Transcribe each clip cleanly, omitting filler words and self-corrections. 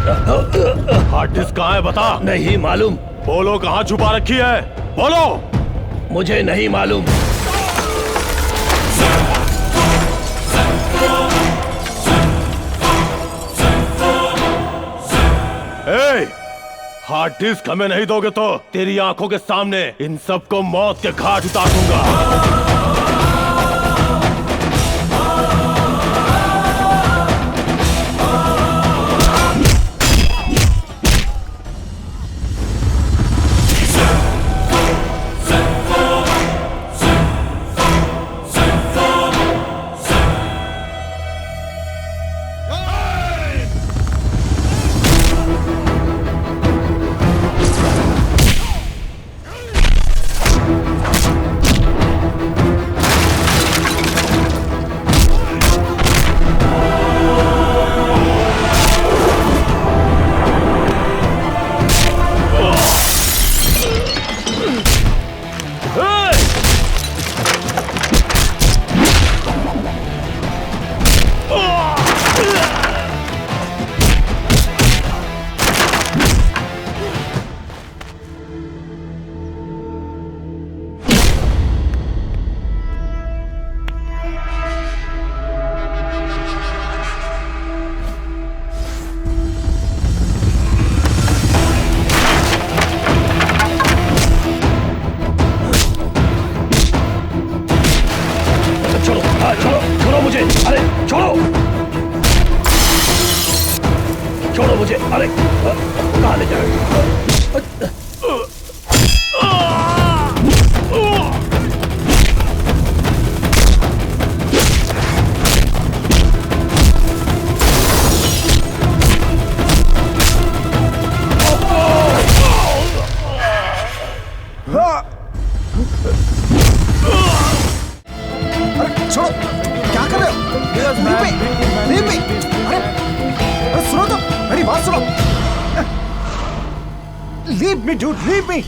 Hard disk कहाँ है बता। नहीं मालूम। बोलो कहाँ छुपा रखी है, बोलो। मुझे नहीं मालूम। हार्ड डिस्क हमें नहीं दोगे तो तेरी आंखों के सामने इन सबको मौत के घाट उतार दूंगा। छोड़ो मुझे। अरे कहाँ ले जा रहे हो? अरे छोड़ो, क्या कर रहे हो? Leave me. अरे सुनो तो, मेरी बात सुनो। Leave me dude, leave me.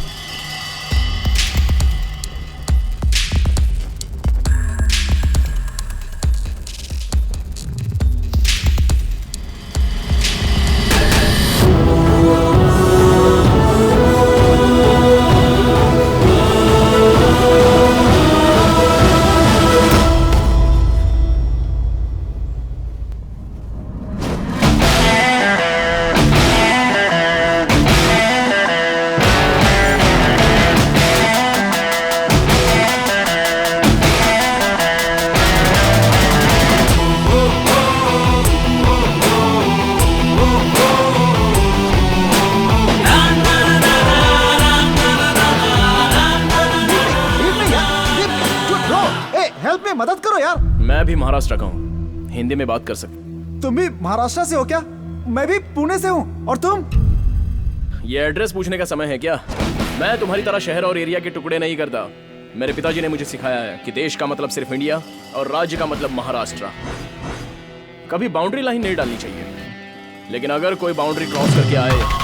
मदद करो यार। मैं भी महाराष्ट्र का हूँ, हिंदी में बात कर सकते। तुम भी महाराष्ट्र से हो क्या? मैं भी पुणे से हूँ। और तुम? ये एड्रेस पूछने का समय है क्या? मैं तुम्हारी तरह शहर और एरिया के टुकड़े नहीं करता। मेरे पिताजी ने मुझे सिखाया है कि देश का मतलब सिर्फ इंडिया और राज्य का मतलब महाराष्ट्र। कभी बाउंड्री लाइन नहीं डालनी चाहिए, लेकिन अगर कोई बाउंड्री क्रॉस करके आए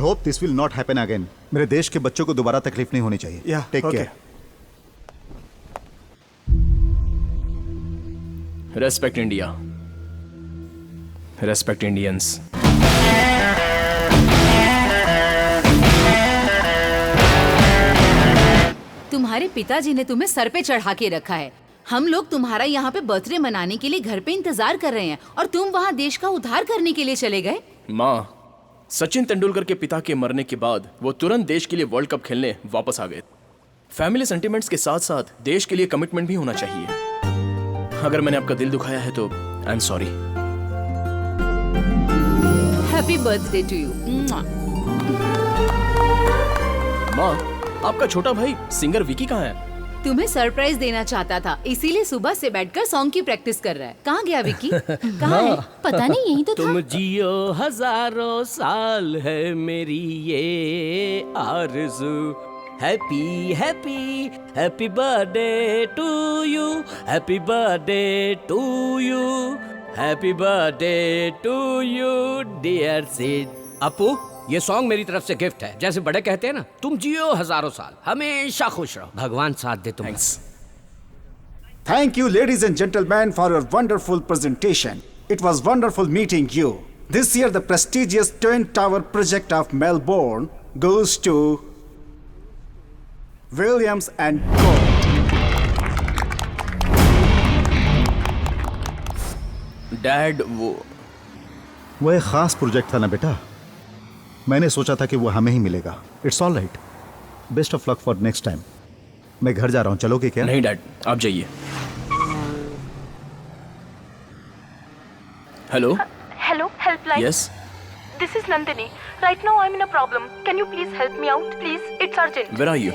I hope this will not happen again. मेरे देश के बच्चों को दोबारा तकलीफ नहीं होनी चाहिए। Yeah, take okay. Care. Respect India, respect Indians. तुम्हारे पिताजी ने तुम्हें सर पे चढ़ा के रखा है। हम लोग तुम्हारा यहाँ पे बर्थडे मनाने के लिए घर पे इंतजार कर रहे हैं और तुम वहाँ देश का उद्धार करने के लिए चले गए। माँ, सचिन तेंदुलकर के पिता के मरने के बाद वो तुरंत देश के लिए वर्ल्ड कप खेलने वापस आ गए। फैमिली सेंटिमेंट्स के साथ साथ देश के लिए कमिटमेंट भी होना चाहिए। अगर मैंने आपका दिल दुखाया है तो I am sorry. Happy birthday to you. माँ, आपका छोटा भाई सिंगर विकी कहाँ है? तुम्हें सरप्राइज देना चाहता था, इसीलिए सुबह से बैठकर सॉन्ग की प्रैक्टिस कर रहा है। कहाँ गया विकी? कहाँ है? पता नहीं, यही तो था। तुम जियो हजारों साल है मेरी ये आरज़ू। Happy happy happy birthday to you, happy birthday to you, happy birthday to you dear Sid. Apu, ये सॉन्ग मेरी तरफ से गिफ्ट है। जैसे बड़े कहते हैं ना, तुम जियो हजारों साल, हमेशा खुश रहो, भगवान साथ दे तुम्हें। Thanks. Thank you, ladies and gentlemen, for your wonderful presentation. It was wonderful meeting you. This year, the prestigious Twin Tower project of Melbourne goes to Williams and Co. Dad, वो एक खास प्रोजेक्ट था ना बेटा, मैंने सोचा था कि वो हमें ही मिलेगा। It's all right, best of luck for next time. मैं घर जा रहा हूँ, चलोगे क्या? नहीं डैड, आप जाइए। Hello. Hello, helpline. Yes. This is Nandini. Right now I'm in a problem. Can you please help me out, please? It's urgent. Where are you?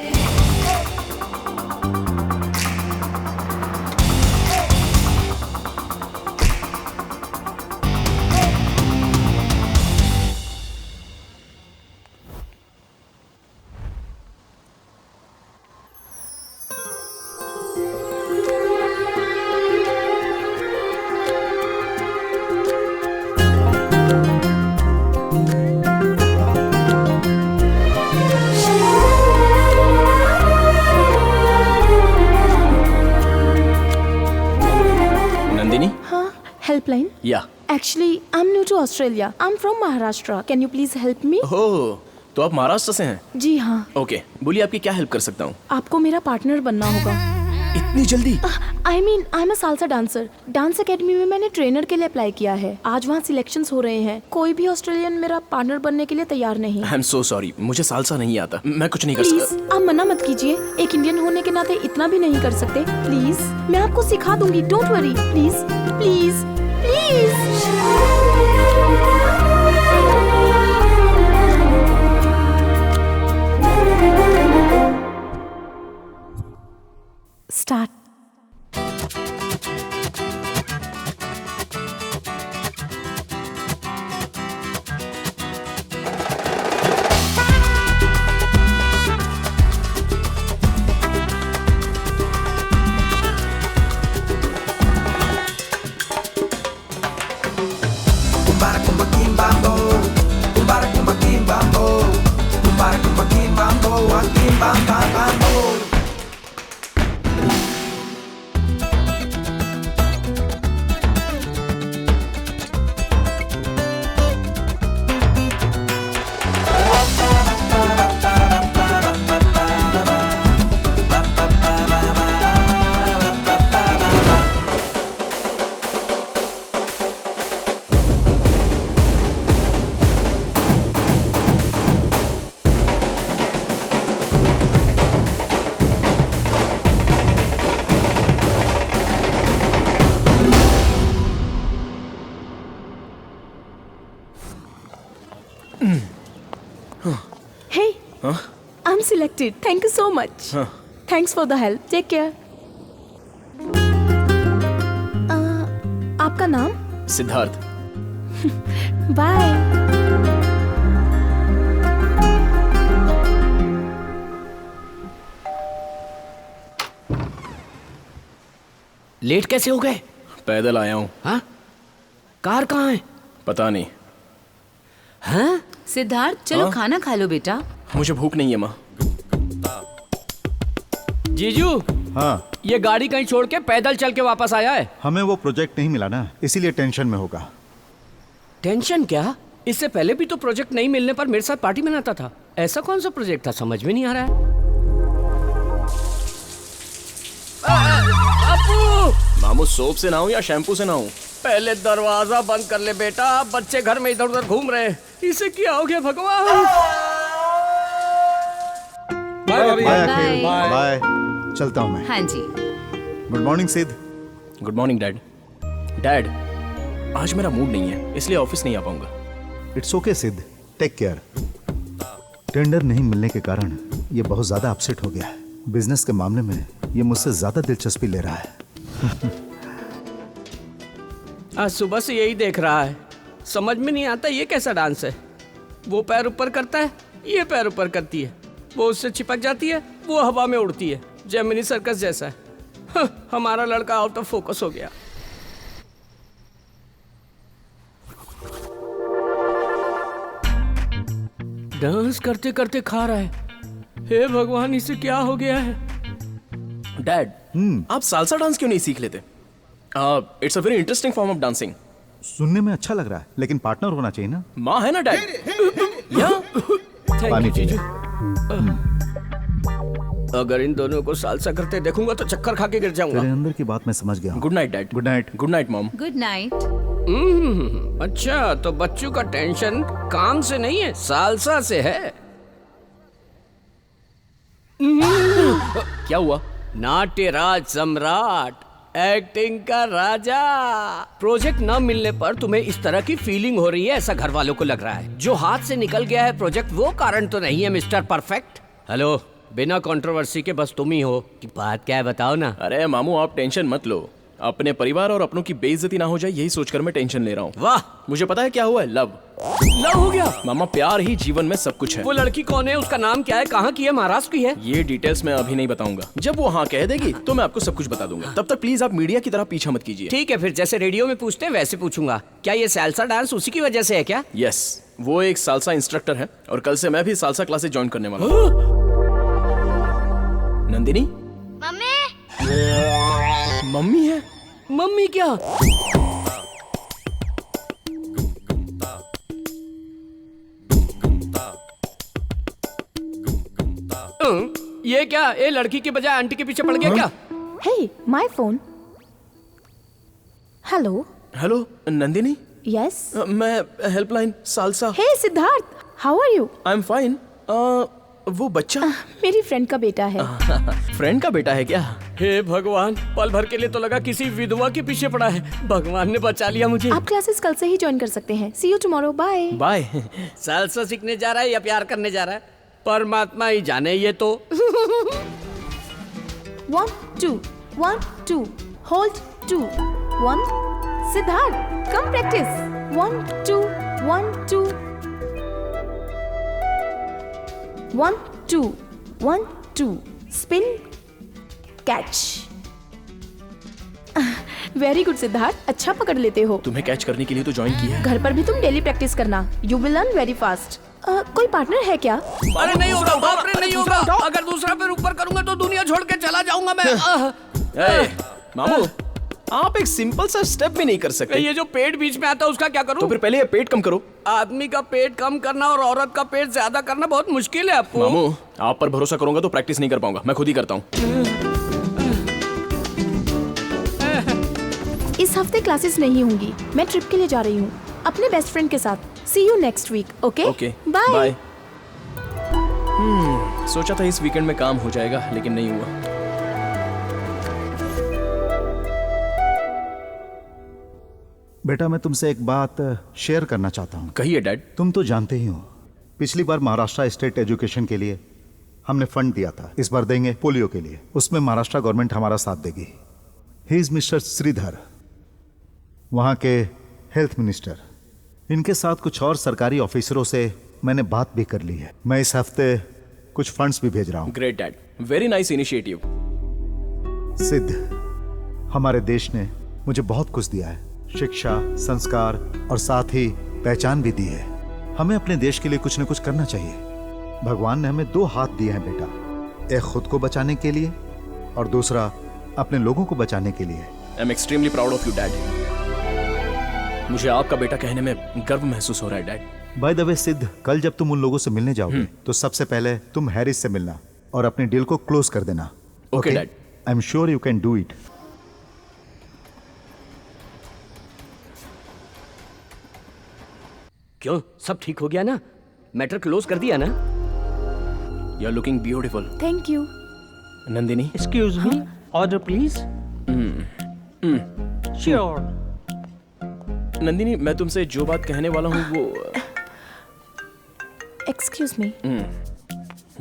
Nandini? Helpline. Yeah. Actually, I'm new to Australia. I'm from Maharashtra. Can you please help me? ओह, तो आप महाराष्ट्र से हैं? जी हाँ, okay, बोलिए आपकी क्या help कर सकता हूँ? आपको मेरा पार्टनर बनना होगा। इतनी जल्दी? I mean, I'm a salsa dancer. Dance academy में मैंने ट्रेनर के लिए अप्लाई किया है। आज वहाँ सिलेक्शंस हो रहे हैं। कोई भी ऑस्ट्रेलियन मेरा पार्टनर बनने के लिए तैयार नहीं। आई एम सो सॉरी, मुझे सालसा नहीं आता, मैं कुछ नहीं कर प्लीज, सकता। आप मना मत कीजिए। एक इंडियन होने के नाते इतना भी नहीं कर सकते। प्लीज, मैं आपको सिखा दूंगी। Don't worry. Please please please. Start. Hey, I'm selected. Thank you so much. Thanks for the help. Take care. आपका नाम? सिद्धार्थ। बाय। लेट कैसे हो गए? पैदल आया हूँ। हाँ? कार कहाँ है? पता नहीं। हैं? सिद्धार्थ चलो खाना खा लो बेटा। मुझे भूख नहीं है माँ। जीजू, हाँ, ये गाड़ी कहीं छोड़ के पैदल चल के वापस आया है। हमें वो प्रोजेक्ट नहीं मिला ना, इसीलिए टेंशन में होगा। टेंशन क्या? इससे पहले भी तो प्रोजेक्ट नहीं मिलने पर मेरे साथ पार्टी मनाता था। ऐसा कौन सा प्रोजेक्ट था, समझ में नहीं आ रहा है। अपू! मामू सोप से नहाऊं या शैम्पू से नहाऊं? पहले दरवाजा बंद कर ले बेटा, बच्चे घर में इधर उधर घूम रहे हैं। इसे क्या हो गया भगवान? Bye Bye. अखिल, बाय। चलता हूँ मैं। हाँ जी। Good morning Siddh. Good morning dad. Dad, आज मेरा मूड नहीं है, इसलिए ऑफिस नहीं आ पाऊंगा। इट्स ओके सिद्ध, टेक केयर। टेंडर नहीं मिलने के कारण ये बहुत ज्यादा अपसेट हो गया है। बिजनेस के मामले में ये मुझसे ज्यादा दिलचस्पी ले रहा है। आज सुबह से यही देख रहा है, समझ में नहीं आता ये कैसा डांस है। वो पैर ऊपर करता है, ये पैर ऊपर करती है, वो उससे चिपक जाती है, वो हवा में उड़ती है, जेमिनी सर्कस जैसा है। हमारा लड़का आउट ऑफ फोकस हो गया। डांस करते करते खा रहा है। हे भगवान, इसे क्या हो गया है? डैड, आप सालसा डांस क्यों नहीं सीख लेते? It's a very interesting form of dancing. सुनने में अच्छा लग रहा है, लेकिन पार्टनर होना चाहिए ना। माँ है ना डैड? या पानी जीजू। पीजिए। अगर इन दोनों को सालसा करते देखूंगा तो चक्कर खा के गिर जाऊंगा। तेरे अंदर की बात मैं समझ गया हूँ। Good night dad. Good night. Good night mom. Good night. अच्छा, तो बच्चों का टेंशन काम से नहीं है, सालसा से है। क्या हुआ? नाट्यराज सम्राट, एक्टिंग का राजा। प्रोजेक्ट न मिलने पर तुम्हें इस तरह की फीलिंग हो रही है, ऐसा घर वालों को लग रहा है। जो हाथ से निकल गया है प्रोजेक्ट, वो कारण तो नहीं है मिस्टर परफेक्ट। हेलो, बिना कंट्रोवर्सी के बस तुम ही हो कि बात क्या है, बताओ ना। अरे मामू, आप टेंशन मत लो। अपने परिवार और अपनों की बेइज्जती ना हो जाए, यही सोचकर मैं टेंशन ले रहा हूँ। वाह, मुझे पता है क्या हुआ है। लव हो गया। मामा, प्यार ही जीवन में सब कुछ है। वो लड़की कौन है, उसका नाम क्या है, कहाँ की है, महाराष्ट्र की है? ये डिटेल्स मैं अभी नहीं बताऊंगा। जब वो हाँ कह देगी तो मैं आपको सब कुछ बता दूंगा। तब तक प्लीज आप मीडिया की तरह पीछा मत कीजिए। ठीक है, फिर जैसे रेडियो में पूछते हैं वैसे पूछूंगा। क्या ये सालसा डांस उसी की वजह से है क्या? यस, वो एक सालसा इंस्ट्रक्टर है और कल से मैं भी सालसा क्लासेस ज्वाइन करने वाला हूँ। नंदिनी, मम्मी है। मम्मी क्या? ये क्या, ये लड़की के बजाय आंटी के पीछे पड़ गया क्या? Hey, my phone. Hello. Hello Nandini. Yes. मैं helpline salsa. Hey, Siddharth. How are you? I am fine. वो बच्चा मेरी फ्रेंड का बेटा है। फ्रेंड का बेटा है क्या? हे भगवान, पल भर के लिए तो लगा किसी विधवा के पीछे पड़ा है। भगवान ने बचा लिया मुझे। आप क्लासेस कल से ही ज्वाइन कर सकते हैं। See you tomorrow. Bye. Bye. Salsa सीखने जा रहा है या प्यार करने जा रहा है, परमात्मा ही जाने। ये तो 1, 2, 1, 2. Hold 2, 1. Siddharth, come practice. 1, 2, 1, 2. 1, 2, 1, 2. Spin, catch. Very good Siddharth, अच्छा पकड़ लेते हो। तुम्हें कैच करने के लिए तो ज्वाइन किया है। घर पर भी तुम डेली प्रैक्टिस करना। You will learn very fast. कोई पार्टनर है क्या? अरे नहीं होगा, बाप रे, नहीं होगा। अगर दूसरा पैर ऊपर करूंगा तो दुनिया छोड़ के चला जाऊंगा मैं। ए, मामू, आप एक सिंपल सा स्टेप भी नहीं कर सकते। ये जो पेट बीच में आता है उसका क्या करूं? तो फिर पहले ये पेट कम करो। आदमी का पेट कम करना और औरत का पेट ज्यादा करना बहुत मुश्किल है आपको। मामू, आप पर भरोसा करूंगा तो प्रैक्टिस नहीं कर पाऊंगा, मैं खुद ही करता हूँ। इस हफ्ते क्लासेस नहीं होंगी, मैं ट्रिप के लिए जा रही हूँ अपने बेस्ट फ्रेंड के साथ। See you next week. Okay okay, bye. Bye. सोचा था इस वीकेंड में काम हो जाएगा, लेकिन नहीं हुआ। बेटा, मैं तुमसे एक बात शेयर करना चाहता हूँ। कहिए डैड। तुम तो जानते ही हो, पिछली बार महाराष्ट्र स्टेट एजुकेशन के लिए हमने फंड दिया था। इस बार देंगे पोलियो के लिए। उसमें महाराष्ट्र गवर्नमेंट हमारा साथ देगी। ही इज मिस्टर श्रीधर, वहाँ के हेल्थ मिनिस्टर। इनके साथ कुछ और सरकारी ऑफिसरों से मैंने बात भी कर ली है। मैं इस हफ्ते कुछ फंड्स भी भेज रहा हूँ। Great dad, very nice initiative. सिद्ध, हमारे देश ने मुझे बहुत कुछ दिया है, शिक्षा, संस्कार और साथ ही पहचान भी दी है। हमें अपने देश के लिए कुछ न कुछ करना चाहिए। भगवान ने हमें 2 हाथ दिए हैं बेटा, एक खुद को बचाने के लिए और दूसरा अपने लोगों को बचाने के लिए। I am extremely proud of you dad. मुझे आपका बेटा कहने में गर्व महसूस हो रहा है डैड। बाय द वे सिद्ध, कल जब तुम उन लोगों से मिलने जाओगे तो सबसे पहले तुम हैरिस से मिलना और अपनी डील को क्लोज कर देना। Okay dad. I am sure you can do it. क्यों, सब ठीक हो गया ना? मैटर क्लोज कर दिया ना? You are looking beautiful. Thank you. Nandini, excuse me, order please. Sure. Nandini, मैं तुमसे जो बात कहने वाला हूँ वो एक्सक्यूज मी।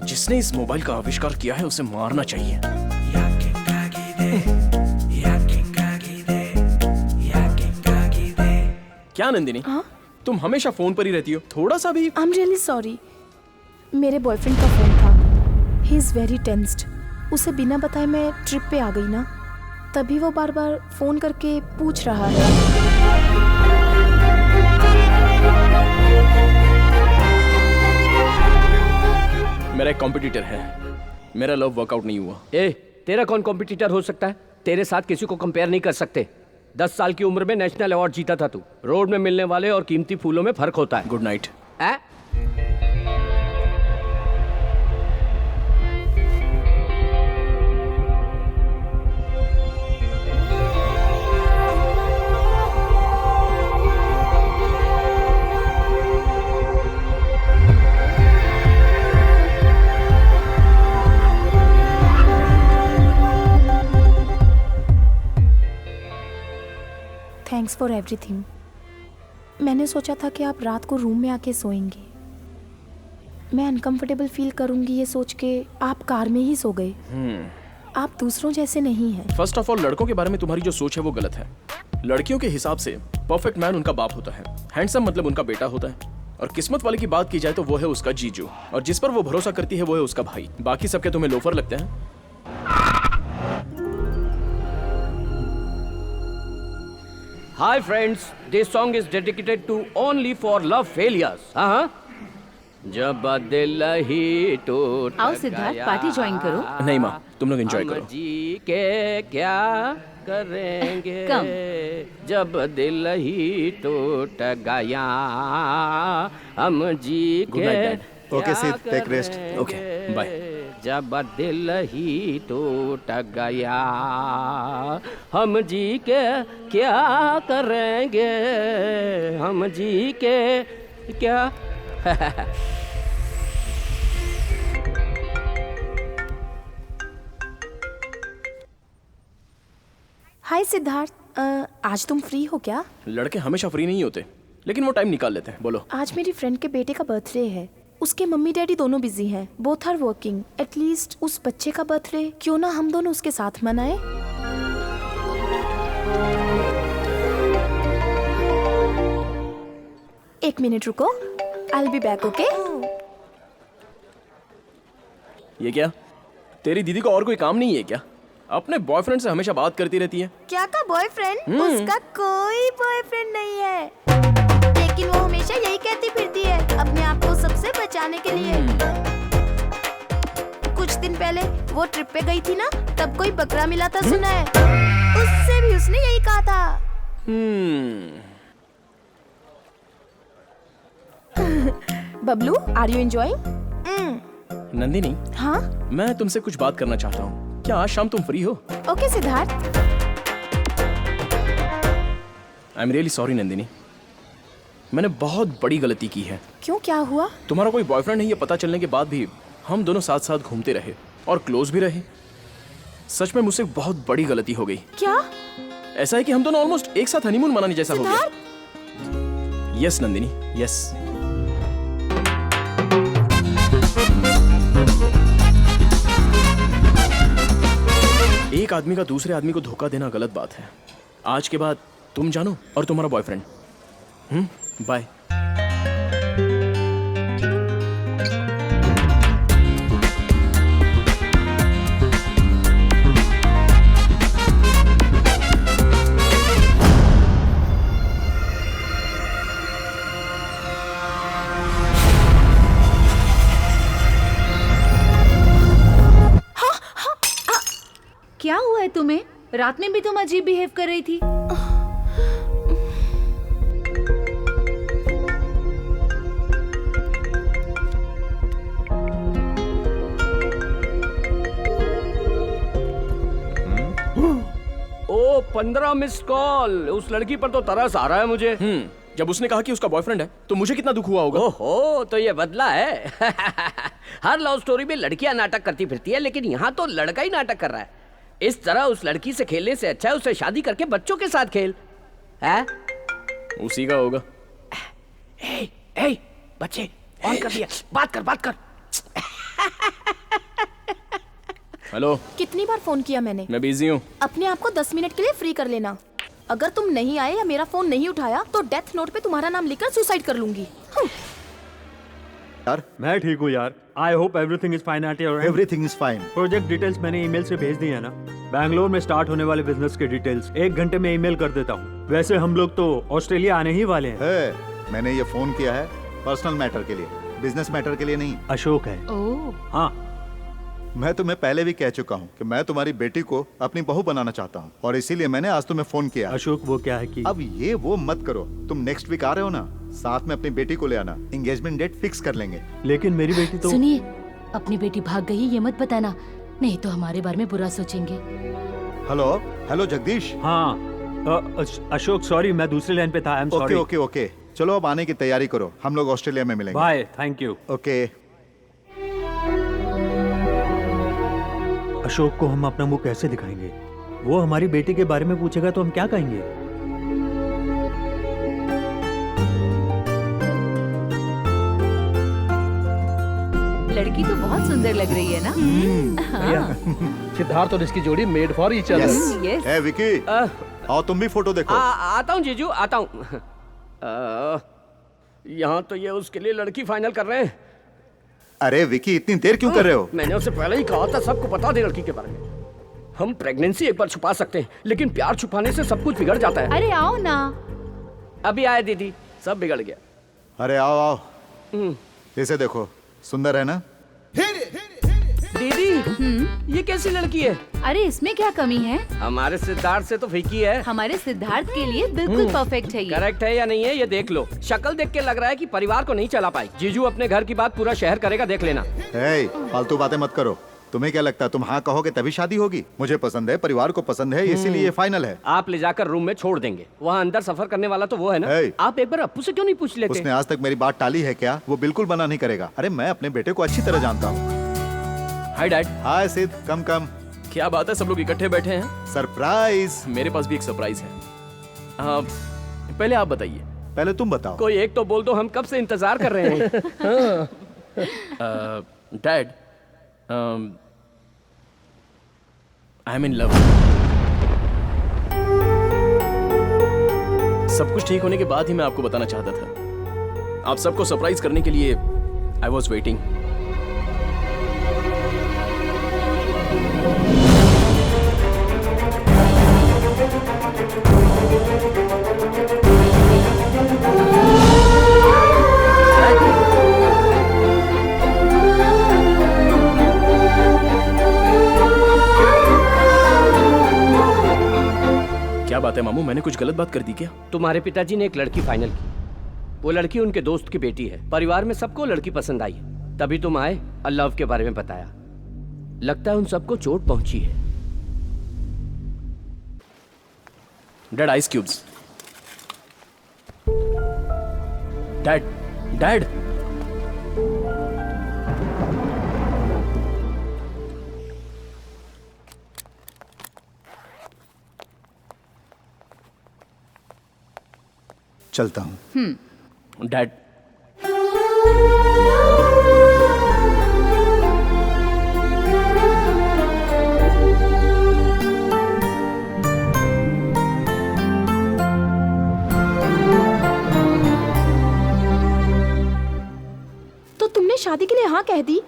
जिसने इस मोबाइल का आविष्कार किया है उसे मारना चाहिए। क्या नंदिनी? तुम हमेशा फोन पर ही रहती हो, थोड़ा सा भी? I am really sorry. मेरे बॉयफ्रेंड का फोन था। He is very tensed. उसे बिना बताए मैं ट्रिप पे आ गई ना, तभी वो बार बार फोन करके पूछ रहा है। मेरा एक कॉम्पिटिटर है, मेरा लव वर्कआउट नहीं हुआ। ए, तेरा कौन कॉम्पिटिटर हो सकता है? तेरे साथ किसी को कंपेयर नहीं कर सकते। 10 साल की उम्र में नेशनल अवार्ड जीता था तू। रोड में मिलने वाले और कीमती फूलों में फर्क होता है। Good night. Thanks for everything. मैंने सोचा था कि आप रात को रूम में आके सोएंगे। मैं अनकंफर्टेबल फील करूंगी ये सोच के आप कार में ही सो गए। आप दूसरों जैसे नहीं हैं। फर्स्ट ऑफ ऑल, लड़कों के बारे में तुम्हारी जो सोच है वो गलत है। लड़कियों के हिसाब से परफेक्ट मैन उनका बाप होता है, हैंडसम मतलब उनका बेटा होता है, और किस्मत वाले की बात की जाए तो वो है उसका जीजू, और जिस पर वो भरोसा करती है वो है उसका भाई। बाकी सबके तुम्हें लोफर लगते हैं। Hi friends, this song is dedicated to only for love failures. जब दिल ही टूट आओ सिद्धार्थ, पार्टी ज्वाइन करो। नहीं माँ, तुम लोग एंजॉय करो। हम जी के क्या करेंगे कम। जब दिल ही टूट गया, हम जी Good के night, Dad. Okay, Sid, take rest. Okay, bye. जब दिल ही टूट गया, हम जी के क्या करेंगे, हम जी के क्या। हाय सिद्धार्थ, आज तुम फ्री हो क्या? लड़के हमेशा फ्री नहीं होते, लेकिन वो टाइम निकाल लेते हैं। बोलो। आज मेरी फ्रेंड के बेटे का बर्थडे है। उसके मम्मी डैडी दोनों बिजी हैं, बोथ आर वर्किंग। एटलीस्ट उस बच्चे का बर्थडे क्यों ना हम दोनों उसके साथ मनाएं? एक मिनट रुको, I will be back. Okay? ये क्या, तेरी दीदी को और कोई काम नहीं है क्या? अपने बॉयफ्रेंड से हमेशा बात करती रहती है। क्या का बॉयफ्रेंड? उसका कोई बॉयफ्रेंड नहीं है, लेकिन वो हमेशा यही कहती फिरती है अपने आप को सबसे बचाने के लिए। कुछ दिन पहले वो ट्रिप पे गई थी ना, तब कोई बकरा मिला था सुना है। उससे भी उसने यही कहा था। Bablu, are you enjoying? Nandini, हाँ? मैं तुमसे कुछ बात करना चाहता हूँ। क्या आज शाम तुम फ्री हो? Okay Siddharth. I am really sorry Nandini, मैंने बहुत बड़ी गलती की है। क्यों, क्या हुआ? तुम्हारा कोई बॉयफ्रेंड है ये पता चलने के बाद भी हम दोनों साथ साथ घूमते रहे और क्लोज भी रहे। सच में मुझसे बहुत बड़ी गलती हो गई। क्या? ऐसा है कि हम दोनों ऑलमोस्ट एक साथ हनीमून मनाने जैसा हो गया। Yes Nandini, yes. एक आदमी का दूसरे आदमी को धोखा देना गलत बात है। आज के बाद तुम जानो और तुम्हारा बॉयफ्रेंड। बाय। तुम्हें? रात में भी तुम अजीब बिहेव कर रही थी। ओ 15 मिस कॉल। उस लड़की पर तो तरस आ रहा है मुझे। जब उसने कहा कि उसका बॉयफ्रेंड है तो मुझे कितना दुख हुआ होगा। ओहो, तो ये बदला है। हर लव स्टोरी में लड़कियां नाटक करती फिरती है, लेकिन यहाँ तो लड़का ही नाटक कर रहा है। इस तरह उस लड़की से खेलने से अच्छा है उसे शादी करके बच्चों के साथ खेल। है? उसी का होगा। ए, बच्चे ऑन कर दिया। बात कर। हेलो, कितनी बार फोन किया मैंने? मैं बिजी हूँ। अपने आप को 10 मिनट के लिए फ्री कर लेना। अगर तुम नहीं आए या मेरा फोन नहीं उठाया तो डेथ नोट पे तुम्हारा नाम लिखकर सुसाइड कर लूंगी। यार, मैं ठीक हूँ यार। I hope everything is fine at your and. Everything is fine. Project details मैंने ईमेल से भेज दी है ना। बैंगलोर में स्टार्ट होने वाले बिजनेस के डिटेल्स 1 घंटे में ईमेल कर देता हूँ। वैसे हम लोग तो ऑस्ट्रेलिया आने ही वाले हैं। मैंने ये फोन किया है पर्सनल मैटर के लिए, बिजनेस मैटर के लिए नहीं। अशोक है। ओह। हाँ, मैं तुम्हें पहले भी कह चुका हूँ कि मैं तुम्हारी बेटी को अपनी बहू बनाना चाहता हूँ, और इसीलिए मैंने आज तुम्हें फोन किया। अशोक वो क्या है कि अब ये वो मत करो। तुम नेक्स्ट वीक आ रहे हो ना, साथ में अपनी बेटी को ले आना। एंगेजमेंट डेट फिक्स कर लेंगे। लेकिन मेरी बेटी तो सुनिए, अपनी बेटी भाग गई ये मत बताना, नहीं तो हमारे बारे में बुरा सोचेंगे। हेलो जगदीश। हाँ, अशोक सॉरी, मैं दूसरी लाइन पे था। आई एम सॉरी। ओके। चलो अब आने की तैयारी करो, हम लोग ऑस्ट्रेलिया में मिलेंगे। Bye, thank you. Okay. Ashok को हम अपना मुंह कैसे दिखाएंगे? वो हमारी बेटी के बारे में पूछेगा तो हम क्या कहेंगे? लड़की तो बहुत सुंदर लग रही है ना? सिद्धार्थ और इसकी जोड़ी made for each other. Yes. ए विकी, आओ तुम भी फोटो देखो। आता हूँ जीजू, आता हूँ। यहाँ तो ये उसके लिए लड़की फाइनल कर रहे हैं। अरे विकी, इतनी देर क्यों कर रहे हो? मैंने उसे पहले ही कहा था सबको बता दे लड़की के बारे में। हम प्रेगनेंसी एक बार छुपा सकते हैं, लेकिन प्यार छुपाने से सब कुछ बिगड़ जाता है। अरे आओ ना। अभी आए दीदी, सब बिगड़ गया। अरे आओ। इसे देखो, सुंदर है ना? दीदी, ये कैसी लड़की है? अरे इसमें क्या कमी है? हमारे सिद्धार्थ से तो फीकी है। हमारे सिद्धार्थ के लिए बिल्कुल परफेक्ट है ये। करेक्ट है या नहीं है ये देख लो। शक्ल देख के लग रहा है कि परिवार को नहीं चला पाई। जीजू अपने घर की बात पूरा शहर करेगा, देख लेना। फालतू बातें मत करो। तुम्हें क्या लगता है तुम हाँ कहोगे तभी शादी होगी? मुझे पसंद है, परिवार को पसंद है, इसीलिए ये फाइनल है। आप ले जाकर रूम में छोड़ देंगे। वहाँ अंदर सफर करने वाला तो वो है ना। आप एक बार अप्पू से क्यों नहीं पूछ लेते? उसने आज तक मेरी बात टाली है क्या? वो बिल्कुल मना नहीं करेगा। अरे मैं अपने बेटे को अच्छी तरह जानता हूँ। Hi dad. हाय सिद्ध, कम। क्या बात है, सब लोग इकट्ठे बैठे हैं? सरप्राइज। मेरे पास भी एक सरप्राइज है। पहले आप बताइए। पहले तुम बताओ। कोई एक तो बोल दो, हम कब से इंतजार कर रहे हैं। Dad, I am in love. सब कुछ ठीक होने के बाद ही मैं आपको बताना चाहता था। आप सबको सरप्राइज करने के लिए आई वॉज वेटिंग। क्या बात है मामू, मैंने कुछ गलत बात कर दी क्या? तुम्हारे पिताजी ने एक लड़की फाइनल की। वो लड़की उनके दोस्त की बेटी है। परिवार में सबको लड़की पसंद आई है, तभी तुम आए और लव के बारे में बताया। लगता है उन सबको चोट पहुंची है। Dad, ice cubes. डैड। चलता हूँ। डैड, तो तुमने शादी के लिए हाँ कह दी?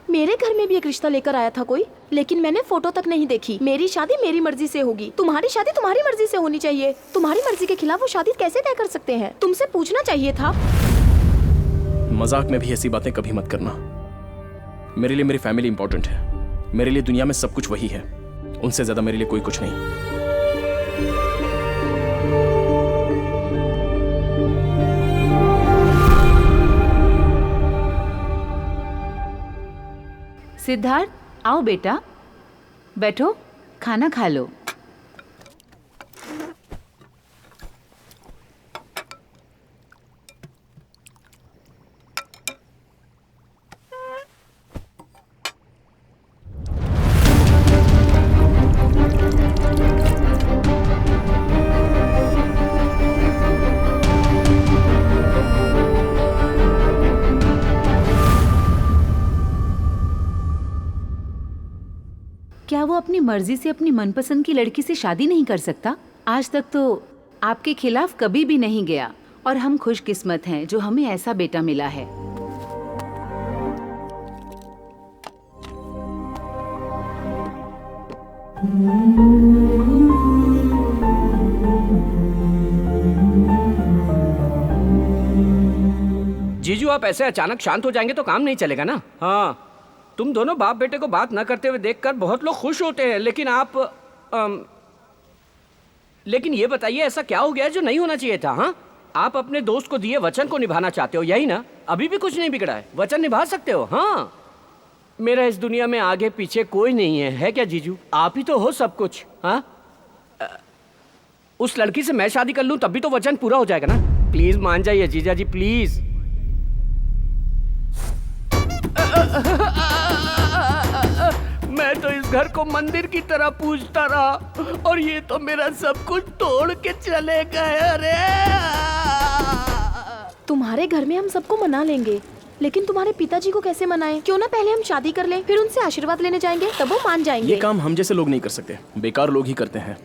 मेरे घर में भी एक रिश्ता लेकर आया था कोई, लेकिन मैंने फोटो तक नहीं देखी। मेरी शादी मेरी मर्जी से होगी, तुम्हारी शादी तुम्हारी मर्जी से होनी चाहिए। तुम्हारी मर्जी के खिलाफ वो शादी कैसे तय कर सकते हैं? तुमसे पूछना चाहिए था। मजाक में भी ऐसी बातें कभी मत करना। मेरे लिए मेरी फैमिली इंपॉर्टेंट है। मेरे लिए दुनिया में सब कुछ वही है। उनसे ज्यादा मेरे लिए कोई कुछ नहीं। सिद्धार्थ, आओ बेटा, बैठो, खाना खा लो। क्या वो अपनी मर्जी से अपनी मनपसंद की लड़की से शादी नहीं कर सकता? आज तक तो आपके खिलाफ कभी भी नहीं गया और हम खुशकिस्मत हैं जो हमें ऐसा बेटा मिला है। जीजू, आप ऐसे अचानक शांत हो जाएंगे तो काम नहीं चलेगा ना। हाँ, तुम दोनों बाप बेटे को बात न करते हुए देखकर बहुत लोग खुश होते हैं, लेकिन आप लेकिन ये बताइए ऐसा क्या हो गया जो नहीं होना चाहिए था? हाँ, आप अपने दोस्त को दिए वचन को निभाना चाहते हो, यही ना? अभी भी कुछ नहीं बिगड़ा है, वचन निभा सकते हो। हाँ, मेरा इस दुनिया में आगे पीछे कोई नहीं है क्या जीजू? आप ही तो हो सब कुछ। हाँ, उस लड़की से मैं शादी कर लूं तब भी तो वचन पूरा हो जाएगा ना। प्लीज मान जाइए जीजा जी, प्लीज। मैं तो इस घर को मंदिर की तरह पूजता रहा और ये तो मेरा सब कुछ तोड़ के चले गए। अरे तुम्हारे घर में हम सबको मना लेंगे, लेकिन तुम्हारे पिताजी को कैसे मनाएं? क्यों ना पहले हम शादी कर लें, फिर उनसे आशीर्वाद लेने जाएंगे, तब वो मान जाएंगे। ये काम हम जैसे लोग नहीं कर सकते, बेकार लोग ही करते हैं।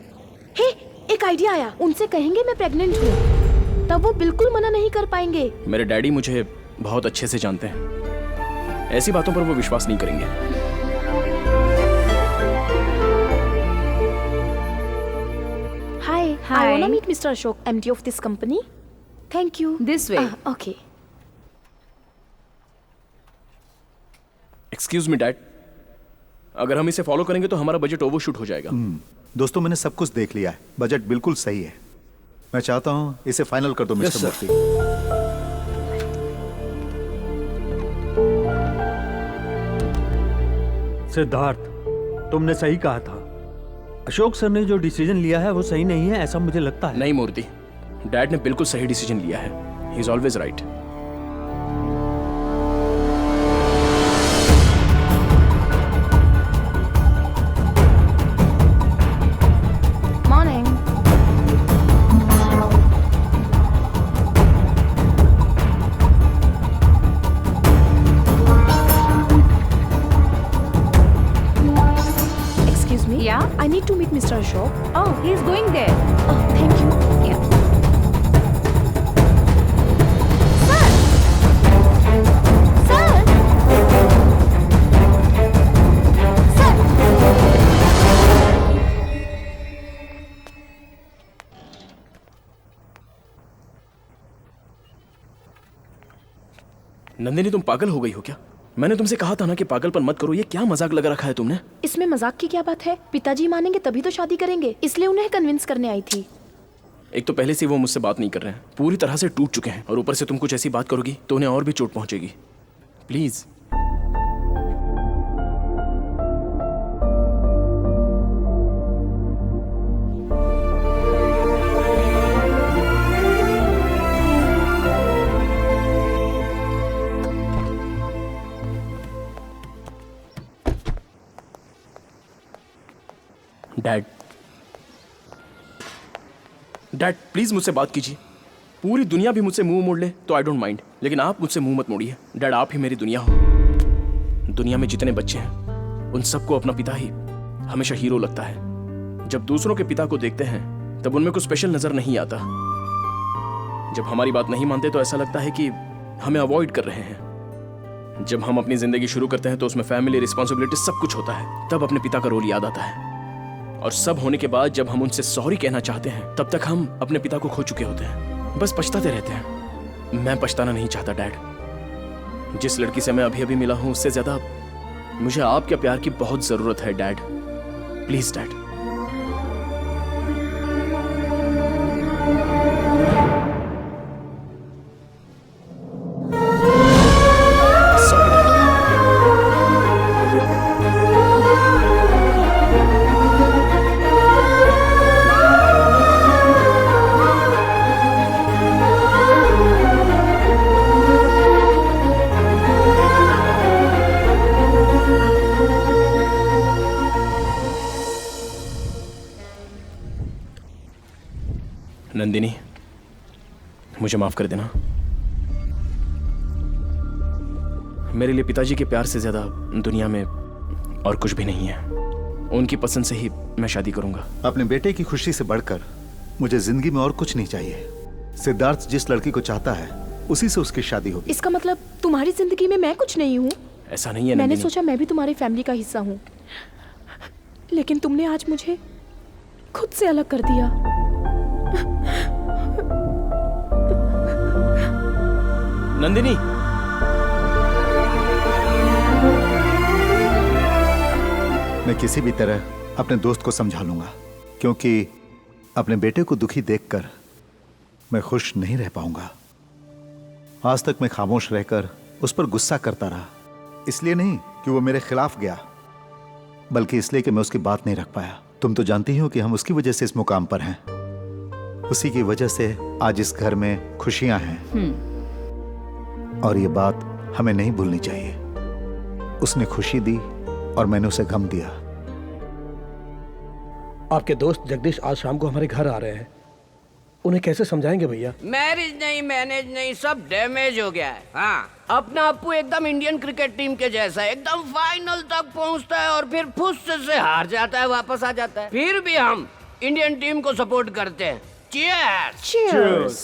हे, एक आइडिया आया, उनसे कहेंगे मैं प्रेग्नेंट हूँ, तब वो बिल्कुल मना नहीं कर पाएंगे। मेरे डैडी मुझे बहुत अच्छे से जानते हैं, ऐसी बातों पर वो विश्वास नहीं करेंगे। Hi, I wanna meet Mr. Ashok, MD of this company. Thank you. This way. Okay. Excuse me dad, अगर हम इसे फॉलो करेंगे तो हमारा बजट ओवरशूट हो जाएगा। दोस्तों, मैंने सब कुछ देख लिया है, बजट बिल्कुल सही है। मैं चाहता हूं इसे फाइनल कर दो मिस्टर मूर्ति। सिद्धार्थ, तुमने सही कहा था। अशोक सर ने जो डिसीजन लिया है वो सही नहीं है, ऐसा मुझे लगता है। नहीं मूर्ति, डैड ने बिल्कुल सही डिसीजन लिया है। He is always right. Morning. Excuse me. Yeah? I need to meet Mr. Ashok. Oh, he is going there. Oh, thank you. Yeah. Nandini, तुम पागल हो गई हो क्या? मैंने तुमसे कहा था ना कि पागलपन मत करो। ये क्या मजाक लगा रखा है तुमने? इसमें मजाक की क्या बात है? पिताजी मानेंगे तभी तो शादी करेंगे, इसलिए उन्हें कन्विंस करने आई थी। एक तो पहले से वो मुझसे बात नहीं कर रहे हैं, पूरी तरह से टूट चुके हैं, और ऊपर से तुम कुछ ऐसी बात करोगी तो उन्हें और भी चोट पहुंचेगी। प्लीज। डैड, डैड प्लीज मुझसे बात कीजिए। पूरी दुनिया भी मुझसे मुंह मोड़ ले तो आई डोंट माइंड, लेकिन आप मुझसे मुंह मत मोड़िए। डैड, आप ही मेरी दुनिया हो। दुनिया में जितने बच्चे हैं उन सबको अपना पिता ही हमेशा हीरो लगता है। जब दूसरों के पिता को देखते हैं तब उनमें कुछ स्पेशल नजर नहीं आता। जब हमारी बात नहीं मानते तो ऐसा लगता है कि हमें अवॉइड कर रहे हैं। जब हम अपनी जिंदगी शुरू करते हैं तो उसमें फैमिली, रिस्पॉन्सिबिलिटी सब कुछ होता है, तब अपने पिता का रोल याद आता है। और सब होने के बाद जब हम उनसे सॉरी कहना चाहते हैं तब तक हम अपने पिता को खो चुके होते हैं, बस पछताते रहते हैं। मैं पछताना नहीं चाहता डैड। जिस लड़की से मैं अभी अभी मिला हूं उससे ज्यादा मुझे आपके प्यार की बहुत जरूरत है डैड। Please dad. नंदिनी, मुझे माफ कर देना। मेरे लिए पिताजी के प्यार से ज्यादा दुनिया में और कुछ भी नहीं है। उनकी पसंद से ही मैं शादी करूंगा। अपने बेटे की खुशी से बढ़कर मुझे जिंदगी में और कुछ नहीं चाहिए। सिद्धार्थ जिस लड़की को चाहता है उसी से उसकी शादी होगी। इसका मतलब तुम्हारी जिंदगी में मैं कुछ नहीं हूँ? ऐसा नहीं है। मैंने सोचा मैं भी तुम्हारी फैमिली का हिस्सा हूँ, लेकिन तुमने आज मुझे खुद से अलग कर दिया। नंदिनी, मैं किसी भी तरह अपने दोस्त को समझा लूंगा, क्योंकि अपने बेटे को दुखी देखकर मैं खुश नहीं रह पाऊंगा। आज तक मैं खामोश रहकर उस पर गुस्सा करता रहा, इसलिए नहीं कि वो मेरे खिलाफ गया, बल्कि इसलिए कि मैं उसकी बात नहीं रख पाया। तुम तो जानती हो कि हम उसकी वजह से इस मुकाम पर हैं। उसी की वजह से आज इस घर में खुशियां हैं, और ये बात हमें नहीं भूलनी चाहिए। उसने खुशी दी और मैंने उसे गम दिया। आपके दोस्त जगदीश आज शाम को हमारे घर आ रहे हैं, उन्हें कैसे समझाएंगे भैया? मैरिज नहीं, मैनेज नहीं, सब डैमेज हो गया है। हाँ, अपना अप्पू एकदम इंडियन क्रिकेट टीम के जैसा है, एकदम फाइनल तक पहुंचता है और फिर फुस से हार जाता है, वापस आ जाता है। फिर भी हम इंडियन टीम को सपोर्ट करते हैं। चीयर्स।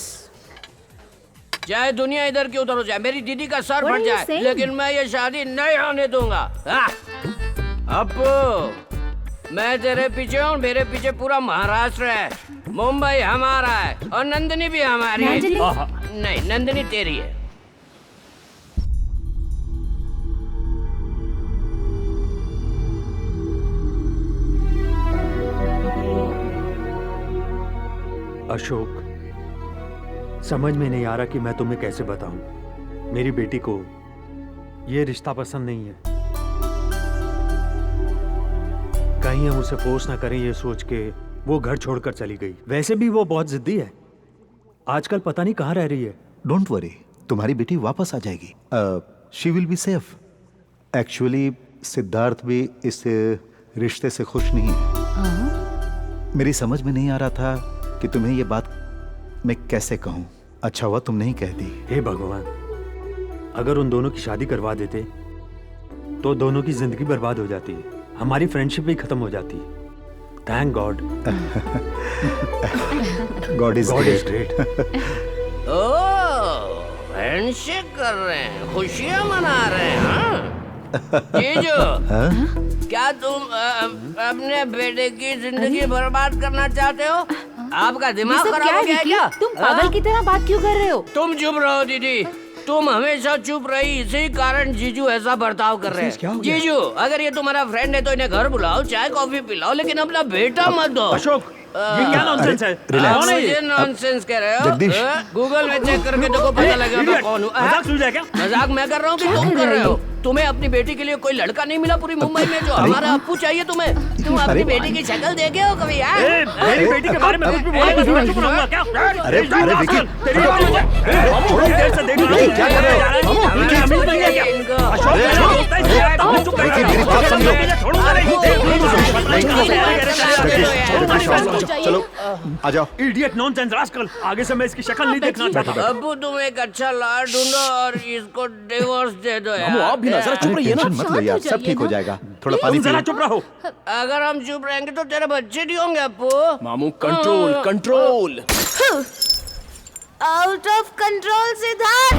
चाहे दुनिया इधर की उधर हो जाए, मेरी दीदी का सर फट जाए, लेकिन मैं ये शादी नहीं होने दूंगा। अप्पू, मैं तेरे पीछे हूँ, मेरे पीछे पूरा महाराष्ट्र है। मुंबई हमारा है और नंदिनी भी हमारी है। नहीं, नंदिनी तेरी है। अशोक, समझ में नहीं आ रहा कि मैं तुम्हें कैसे बताऊं। मेरी बेटी को ये रिश्ता पसंद नहीं है। कहीं हम उसे फोर्स ना करें ये सोच के वो घर छोड़कर चली गई। वैसे भी वो बहुत जिद्दी है, आजकल पता नहीं कहाँ रह रही है। डोंट वरी, तुम्हारी बेटी वापस आ जाएगी। She will be safe. Actually Siddharth भी इस रिश्ते से खुश नहीं है। मेरी समझ में नहीं आ रहा था कि तुम्हें ये बात मैं कैसे कहूं। अच्छा हुआ तुम नहीं कहती। हे भगवान, अगर उन दोनों की शादी करवा देते तो दोनों की जिंदगी बर्बाद हो जाती, हमारी फ्रेंडशिप भी खत्म हो जाती। Thank God. God is great. Oh, handshake कर रहे हैं, खुशियां मना रहे हैं। हाँ? जीजू, क्या तुम अपने बेटे की जिंदगी बर्बाद करना चाहते हो? आपका दिमाग खराब हो गया है क्या? तुम पागल की तरह बात क्यों कर रहे हो? तुम चुप रहो दीदी, तुम हमेशा चुप रही, इसी कारण जीजू ऐसा बर्ताव कर रहे हैं। जीजू, अगर ये तुम्हारा फ्रेंड है तो इन्हें घर बुलाओ, चाय कॉफी पिलाओ, लेकिन अपना बेटा मत दो। अशोक, ये क्या नॉनसेंस है? कौन है ये नॉनसेंस कह रहे हो? गूगल में चेक करके देखो, पता लगेगा मैं कौन हूँ। मजाक सुन रहे क्या? मजाक मैं कर रहा हूँ कि तुम कर रहे हो? तुम्हें अपनी बेटी के लिए कोई लड़का नहीं मिला पूरी मुंबई में जो हमारा अप्पू चाहिए तुम्हें? तुम अपनी बेटी की शक्ल देखे हो कभी? मेरी बेटी के बारे में कुछ भी बोले तो मैं चुप रहूंगा क्या? अरे विकी, तेरी बात थोड़ी देर से देख रहा हूं। क्या कर रहे हो? चलो आ जाओ। इडियट, नॉनसेंस, रास्कल, आगे से मैं इसकी शक्ल नहीं देखना चाहता। अप्पू, तुम एक अच्छा लाड़ ढूंढो और इसको डिवोर्स दे दो यार। आप भी ना जरा चुप रहिए ना। मत लो यार, सब ठीक हो जाएगा। थोड़ा पानी जरा पियो। चुप रहो। अगर हम चुप रहेंगे तो तेरे बच्चे नहीं होंगे अप्पू। मामू, control control. Out of control Siddharth.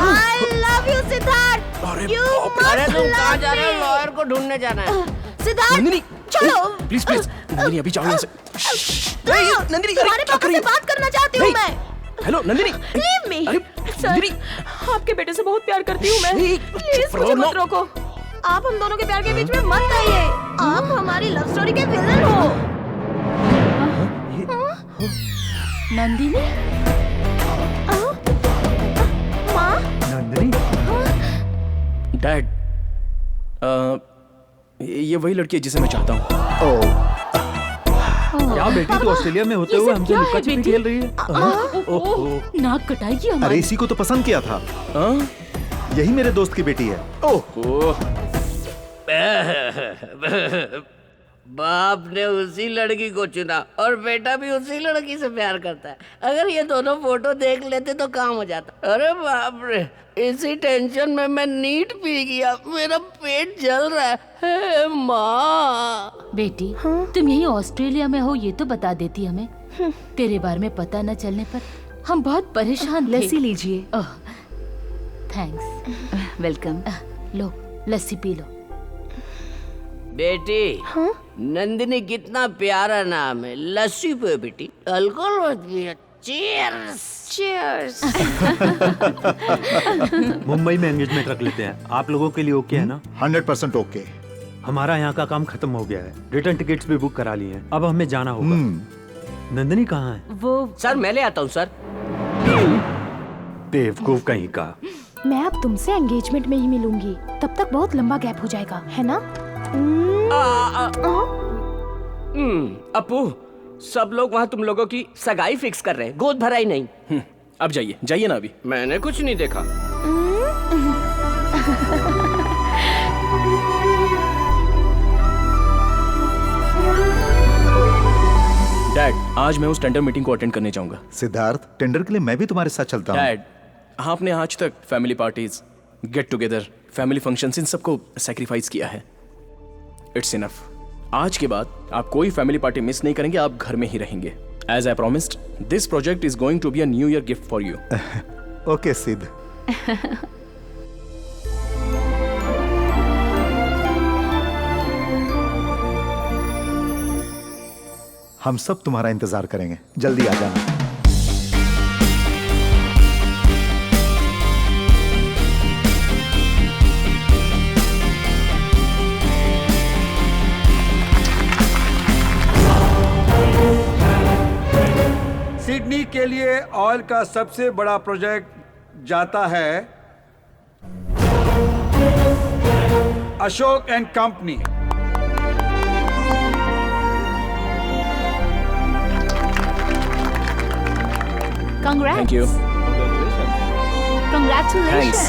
I love you Siddharth. अरे तुम कहाँ जा रहे हो? लॉयर को ढूंढने जाना है। सिद्धार्थ, चलो। प्लीज प्लीज, नंदिनी अभी जाओ यहाँ से। नंदिनी, तुम्हारे पापा से बात करना चाहती हूँ मैं। हेलो नंदिनी। Leave me. अरे सर, आपके बेटे से बहुत प्यार करती हूँ मैं। प्लीज मुझे मत रोको। आप हम दोनों के प्यार के बीच में मत आइए। आप हमारी लव स्टोरी के विलन हो। नंदिनी, माँ, नंदिनी, डैड, ये वही लड़की है जिसे मैं चाहता हूँ। क्या बेटी तो ऑस्ट्रेलिया में होते हुए हमसे लुका छिपी खेल रही है? ओह, नाक कटाएगी हमारी। अरे इसी को तो पसंद किया था। यही मेरे दोस्त की बेटी है। बाप ने उसी लड़की को चुना और बेटा भी उसी लड़की से प्यार करता है। अगर ये दोनों फोटो देख लेते तो काम हो जाता। अरे बाप रे, इसी टेंशन में मैं नीट पी गया। मेरा पेट जल रहा है। हे माँ। बेटी, तुम यही ऑस्ट्रेलिया में हो ये तो बता देती हमें। तेरे बारे में पता न चलने पर हम बहुत परेशान थे। लस्सी लीजिए। थैंक्स। वेलकम। लो, लस्सी पी लो। बेटी, नंदिनी कितना प्यारा नाम है। लस्सी पे बेटी, अल्कोहल मत पियो। चीयर्स। चीयर्स। मुंबई में एंगेजमेंट रख लेते हैं। आप लोगों के लिए ओके है ना? 100% ओके। हमारा यहाँ का काम खत्म हो गया है। रिटर्न टिकट्स भी बुक करा लिए हैं। अब हमें जाना होगा। नंदिनी कहाँ है? वो सर मैं ले आता हूँ सर। बेवकूफ कहीं का। मैं अब तुमसे एंगेजमेंट में ही मिलूंगी। तब तक बहुत लंबा गैप हो जाएगा, है ना? अपू, सब लोग वहाँ तुम लोगों की सगाई फिक्स कर रहे हैं, गोद भराई नहीं। अब जाइए, जाइए ना अभी। मैंने कुछ नहीं देखा। डैड, आज मैं उस टेंडर मीटिंग को अटेंड करने जाऊंगा। सिद्धार्थ, टेंडर के लिए मैं भी तुम्हारे साथ चलता हूँ। डैड, आपने आज तक family parties, get together, family functions, इन सबको सैक्रिफाइस किया है। It's enough. आज के बाद आप कोई फैमिली पार्टी मिस नहीं करेंगे। आप घर में ही रहेंगे। As I promised, this project is going to be a new year gift for you. Okay Siddh. हम सब तुम्हारा इंतजार करेंगे। जल्दी आ जाना। सिडनी के लिए ऑयल का सबसे बड़ा प्रोजेक्ट जाता है Ashok and company. Congrats. Thank you. Congratulations. Thanks.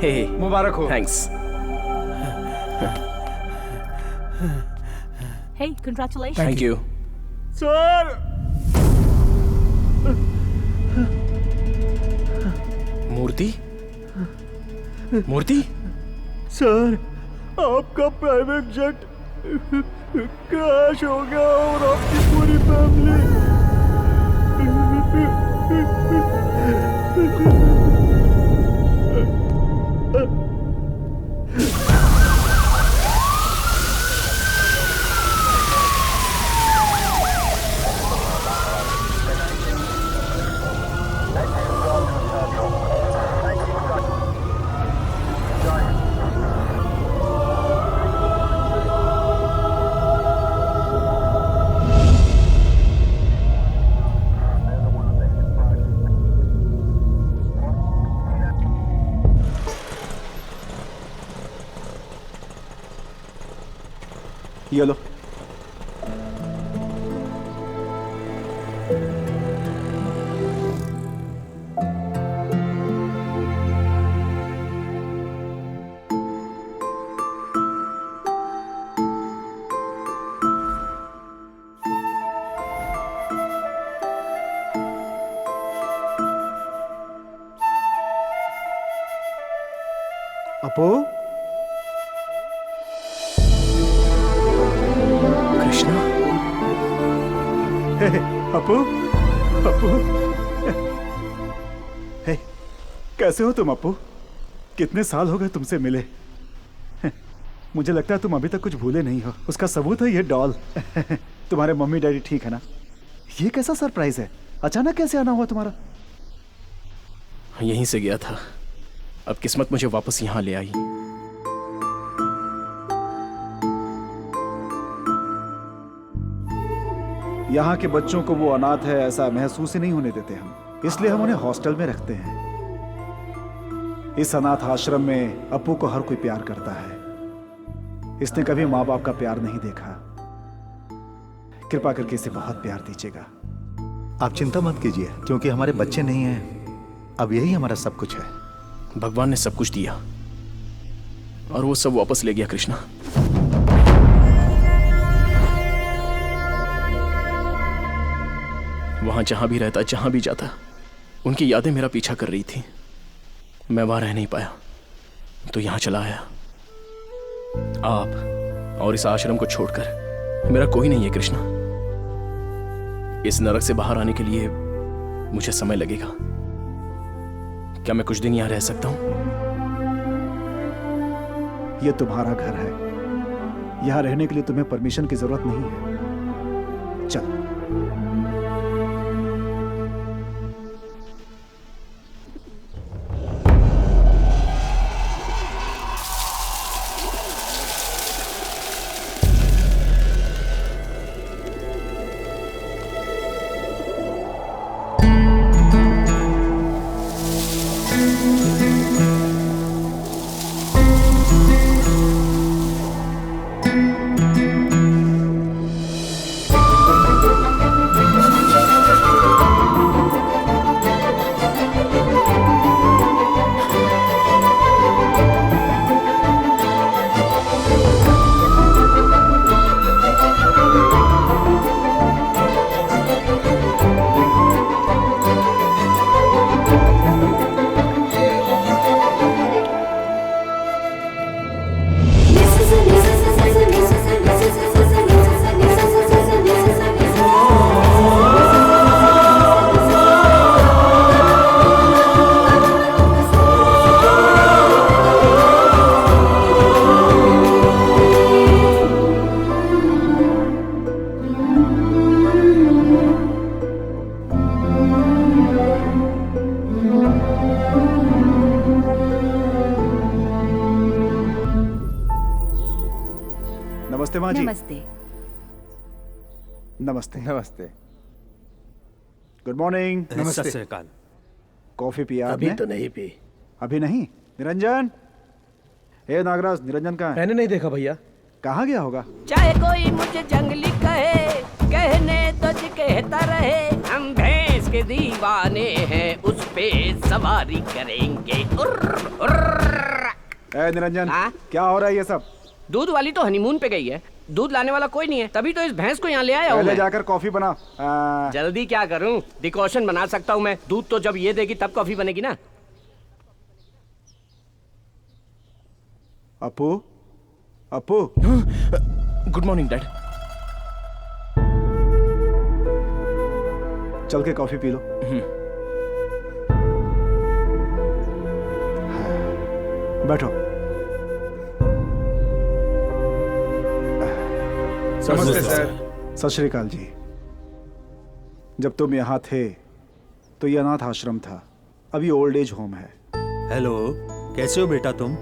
Hey, मुबारक हो। Thanks. Hey, congratulations. Thank you. Sir, Murthy, Murthy, sir, आपका प्राइवेट जेट क्रैश हो गया और आपकी पूरी फैमिली। ये लो। अपू, कृष्णा, अपू, अपू, हे, कैसे हो तुम अपू? कितने साल हो गए तुमसे मिले? मुझे लगता है तुम अभी तक कुछ भूले नहीं हो। उसका सबूत है ये डॉल। तुम्हारे मम्मी डैडी ठीक है ना? ये कैसा सरप्राइज है? अचानक कैसे आना हुआ तुम्हारा? यहीं से गया था, अब किस्मत मुझे वापस यहाँ ले आई। यहाँ के बच्चों को वो अनाथ है ऐसा महसूस ही नहीं होने देते हम, इसलिए हम उन्हें हॉस्टल में रखते हैं। इस अनाथ आश्रम में अपू को हर कोई प्यार करता है। इसने कभी माँ बाप का प्यार नहीं देखा। कृपा करके इसे बहुत प्यार दीजिएगा। आप चिंता मत कीजिए, क्योंकि हमारे बच्चे नहीं हैं, अब यही हमारा सब कुछ है। भगवान ने सब कुछ दिया और वो सब वापस ले गया कृष्णा। वहां जहां भी रहता, जहां भी जाता, उनकी यादें मेरा पीछा कर रही थी। मैं वहां रह नहीं पाया तो यहां चला आया। आप और इस आश्रम को छोड़कर मेरा कोई नहीं है कृष्णा। इस नरक से बाहर आने के लिए मुझे समय लगेगा। क्या मैं कुछ दिन यहां रह सकता हूं? यह तुम्हारा घर है, यहां रहने के लिए तुम्हें परमिशन की जरूरत नहीं है। चल। नमस्ते माँ जी। नमस्ते। नमस्ते। नमस्ते। Good morning. नमस्ते। सत श्रीकाल। कॉफी पिया अभी आपने? तो नहीं पी। अभी नहीं? निरंजन, हे नागराज, निरंजन कहाँ है? मैंने नहीं देखा भैया। कहाँ गया होगा? चाहे कोई मुझे जंगली कहे, कहने तो कहता रहे, हम भैंस के दीवाने हैं, उस पे सवारी करेंगे। निरंजन, क्या हो रहा है ये सब? दूध वाली तो हनीमून पे गई है, दूध लाने वाला कोई नहीं है, तभी तो इस भैंस को यहाँ ले आया हूँ। पहले जाकर कॉफी बना। जल्दी क्या करूँ, डिकॉशन बना सकता हूँ मैं। दूध तो जब ये देगी तब कॉफी बनेगी ना। Apu, Apu. Good morning dad. चल के कॉफी पी लो। बैठो। नमस्ते सर। सत श्री अकाल जी। जब तुम यहाँ थे तो ये अनाथ आश्रम था, अभी ओल्ड एज होम है। हेलो, कैसे हो बेटा तुम?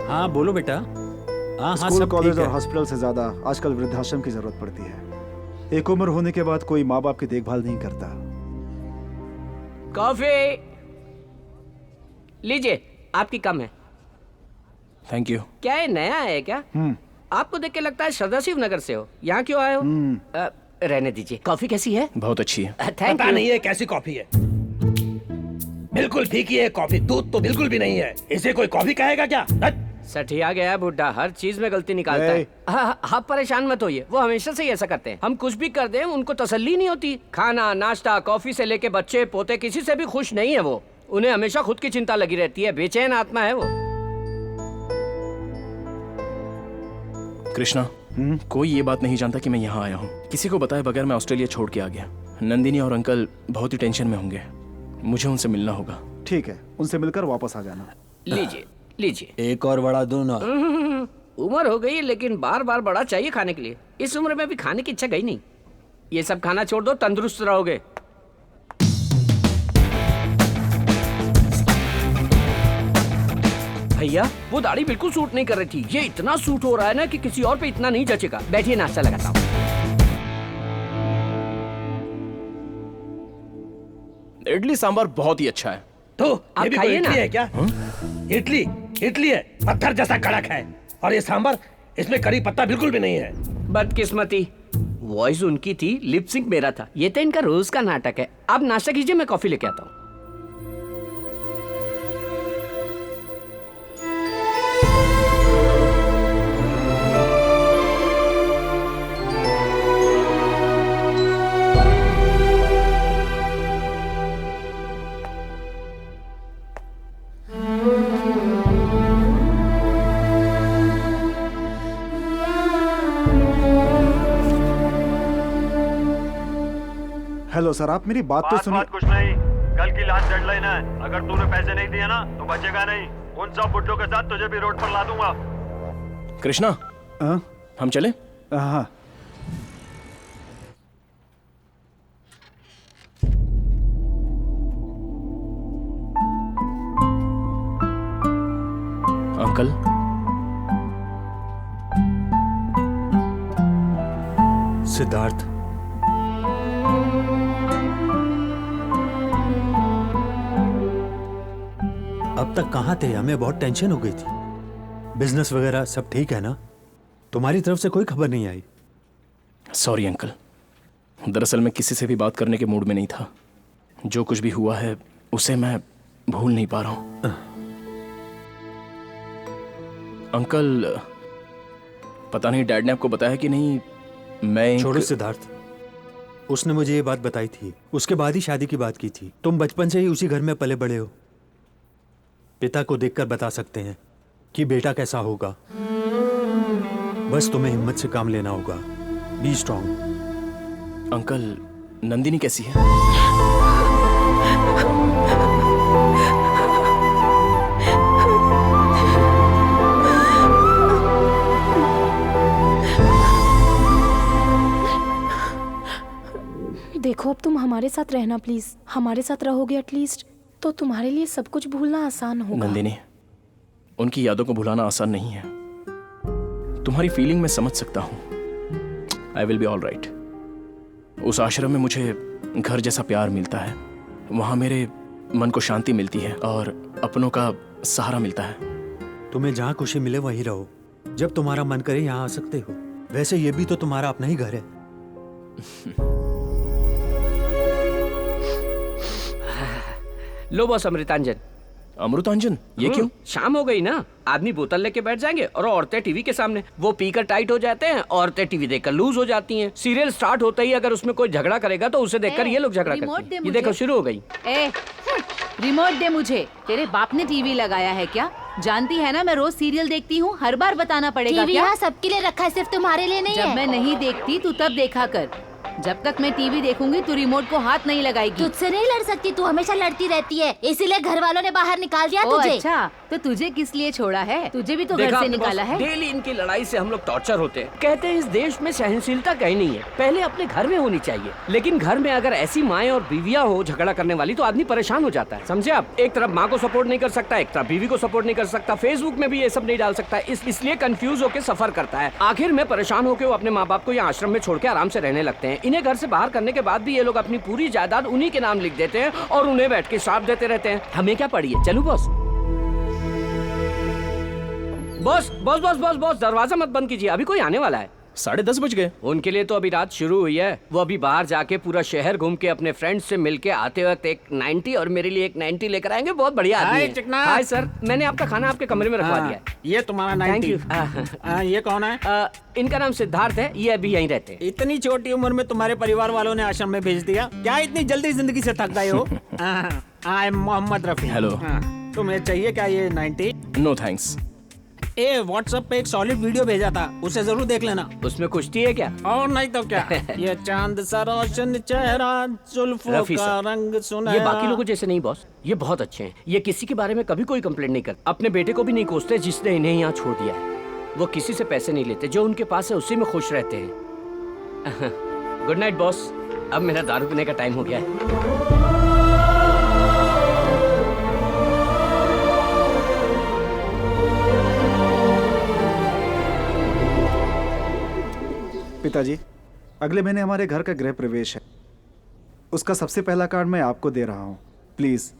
हाँ बोलो बेटा। हाँ स्कूल, सब कॉलेज ठीक और है। हॉस्पिटल से ज्यादा आजकल वृद्धाश्रम की जरूरत पड़ती है। एक उम्र होने के बाद कोई माँ बाप की देखभाल नहीं करता। कॉफी लीजिए, आपकी कम है। Thank you. क्या ये नया है क्या? आपको देख के लगता है श्रद्धा शिव नगर से हो। यहाँ क्यों आए हो? रहने दीजिए। कॉफी कैसी है? बहुत अच्छी है। थैंक पता यू। नहीं है कैसी कॉफी है। बिल्कुल फीकी है कॉफी, दूध तो बिल्कुल भी नहीं है। इसे कोई कॉफी कहेगा क्या? सठिया गया बुड्ढा, हर चीज में गलती निकालता है। आप परेशान मत होइए, वो हमेशा से ही ऐसा करते हैं। हम कुछ भी कर दें उनको तसल्ली नहीं होती। खाना, नाश्ता, कॉफी से लेके बच्चे पोते, किसी से भी खुश नहीं है वो। उन्हें हमेशा खुद की चिंता लगी रहती है, बेचैन आत्मा है वो। कृष्णा, कोई ये बात नहीं जानता कि मैं यहाँ आया हूँ। किसी को बताए बगैर मैं ऑस्ट्रेलिया छोड़ के आ गया। नंदिनी और अंकल बहुत ही टेंशन में होंगे, मुझे उनसे मिलना होगा। ठीक है, उनसे मिलकर वापस आ जाना। लीजिए लीजिए। एक और बड़ा दूं ना? उम्र हो गई लेकिन बार बार बड़ा चाहिए खाने के लिए। इस उम्र में भी खाने की इच्छा गई नहीं। ये सब खाना छोड़ दो, तंदुरुस्त रहोगे। भैया वो दाढ़ी बिल्कुल सूट नहीं कर रही थी। ये इतना सूट हो रहा है ना कि किसी और पे इतना नहीं जचेगा। बैठिए, नाश्ता लगाता हूँ। इडली सांभर बहुत ही अच्छा है। तो आप ये भी खाइए कोई इडली ना। है क्या? इडली इडली है, पत्थर जैसा कड़क है। और ये सांभर, इसमें करी पत्ता बिल्कुल भी नहीं है। बदकिस्मती, वॉइस उनकी थी, लिप सिंक मेरा था। ये तो इनका रोज का नाटक है। आप नाश्ता कीजिए, मैं कॉफी लेके आता हूँ। हेलो सर, आप मेरी बात तो सुनिए। कुछ नहीं, कल की लास्ट डेडलाइन है। अगर तूने पैसे नहीं दिए ना तो बचेगा नहीं। उन सब बुड्ढों के साथ तुझे भी रोड पर ला दूंगा। कृष्णा, हम चले? हाँ। अंकल, सिद्धार्थ, अब तक कहाँ थे? हमें बहुत टेंशन हो गई थी। बिजनेस वगैरह सब ठीक है ना? तुम्हारी तरफ से कोई खबर नहीं आई? सॉरी अंकल, दरअसल मैं किसी से भी बात करने के मूड में नहीं था। जो कुछ भी हुआ है उसे मैं भूल नहीं पा रहा हूं। अंकल, पता नहीं डैड ने आपको बताया कि नहीं, मैं छोड़ो सिद्धार्थ, उसने मुझे ये बात बताई थी। उसके बाद ही शादी की बात की थी। तुम बचपन से ही उसी घर में पले बड़े हो। पिता को देखकर बता सकते हैं कि बेटा कैसा होगा। बस तुम्हें हिम्मत से काम लेना होगा। B strong. अंकल, नंदिनी कैसी है? देखो, अब तुम हमारे साथ रहना प्लीज। हमारे साथ रहोगे एटलीस्ट तो तुम्हारे लिए सब कुछ भूलना आसान होगा। नंदिनी, उनकी यादों को भुलाना आसान नहीं है। तुम्हारी फीलिंग मैं समझ सकता हूं। I will be all right. उस आश्रम में मुझे घर जैसा प्यार मिलता है। वहां मेरे मन को शांति मिलती है और अपनों का सहारा मिलता है। तुम्हें जहाँ खुशी मिले वहीं रहो। जब तुम्हारा मन करे यहाँ आ सकते हो। वैसे ये भी तो तुम्हारा अपना ही घर है। लो बॉस, अमृतांजन। अमृतांजन? ये क्यों? शाम हो गई ना, आदमी बोतल लेके बैठ जाएंगे और औरतें टीवी के सामने। वो पीकर टाइट हो जाते हैं, औरतें टीवी देखकर लूज हो जाती हैं। सीरियल स्टार्ट होते ही अगर उसमें कोई झगड़ा करेगा तो उसे देखकर ये लोग झगड़ा करते हैं। ये देखो, शुरू हो गई। रिमोट दे मुझे। तेरे बाप ने टीवी लगाया है क्या? जानती है ना मैं रोज सीरियल देखती हूँ। हर बार बताना पड़ेगा टीवी क्या? यहाँ सबके लिए रखा है, सिर्फ तुम्हारे लिए नहीं है। जब मैं नहीं देखती तू तब देखा कर। जब तक मैं टीवी देखूंगी तू रिमोट को हाथ नहीं लगाएगी। तुझसे नहीं लड़ सकती, तू हमेशा लड़ती रहती है, इसीलिए घर वालों ने बाहर निकाल दिया तुझे। अच्छा, तो तुझे किस लिए छोड़ा है? तुझे भी तो घर से निकाला है। डेली इनकी लड़ाई से हम लोग टॉर्चर होते हैं। कहते हैं इस देश में सहनशीलता कहीं नहीं है, पहले अपने घर में होनी चाहिए। लेकिन घर में अगर ऐसी माएं और बीवियां हो झगड़ा करने वाली तो आदमी परेशान हो जाता है। समझे आप? एक तरफ माँ को सपोर्ट नहीं कर सकता, एक तरफ बीवी को सपोर्ट नहीं कर सकता, फेसबुक में भी ये सब नहीं डाल सकता, इसलिए कंफ्यूज होकर सफर करता है। आखिर में परेशान होकर वो अपने माँ बाप को यहाँ आश्रम में छोड़ के आराम से रहने लगते हैं। इन्हें घर से बाहर करने के बाद भी ये लोग अपनी पूरी जायदाद उन्हीं के नाम लिख देते हैं और उन्हें बैठ के श्राप देते रहते हैं। हमें क्या पड़ी है? चलूं boss? Boss boss boss boss boss, दरवाजा मत बंद कीजिए, अभी कोई आने वाला है। 10:30 बज गए। उनके लिए तो अभी रात शुरू हुई है। वो अभी बाहर जाके पूरा शहर घूम के अपने फ्रेंड्स से मिलके आते वक्त एक 90 और मेरे लिए एक 90 लेकर आएंगे। बहुत बढ़िया आदमी है। चिकना। हाय सर, मैंने आपका खाना आपके कमरे में रखवा दिया है। ये तुम्हारा 90। Thank you. ये कौन है? इनका नाम सिद्धार्थ है, ये अभी यहीं रहते हैं। इतनी छोटी उम्र में तुम्हारे परिवार वालों ने आश्रम में भेज दिया क्या? इतनी जल्दी जिंदगी से थक गए हो? I am Mohammed Rafi. Hello. तुम्हें चाहिए क्या ये 90? No thanks. ए व्हाट्सएप पे एक सॉलिड वीडियो भेजा था, उसे जरूर देख लेना। उसमें कुश्ती है क्या? और नहीं तो क्या। ये चांद सा रोशन चेहरा, जुल्फों का रंग सुनहरा। ये बाकी लोगों जैसे नहीं बॉस, ये बहुत अच्छे हैं। ये किसी के बारे में कभी कोई कंप्लेंट नहीं करते, अपने बेटे को भी नहीं कोसते जिसने इन्हें यहाँ छोड़ दिया है। वो किसी से पैसे नहीं लेते, जो उनके पास है उसी में खुश रहते हैं। गुड नाइट बॉस, अब मेरा दारू पीने का टाइम हो गया है। पिताजी, अगले महीने हमारे घर का गृह प्रवेश है। उसका सबसे पहला कार्ड मैं आपको दे रहा हूँ। प्लीज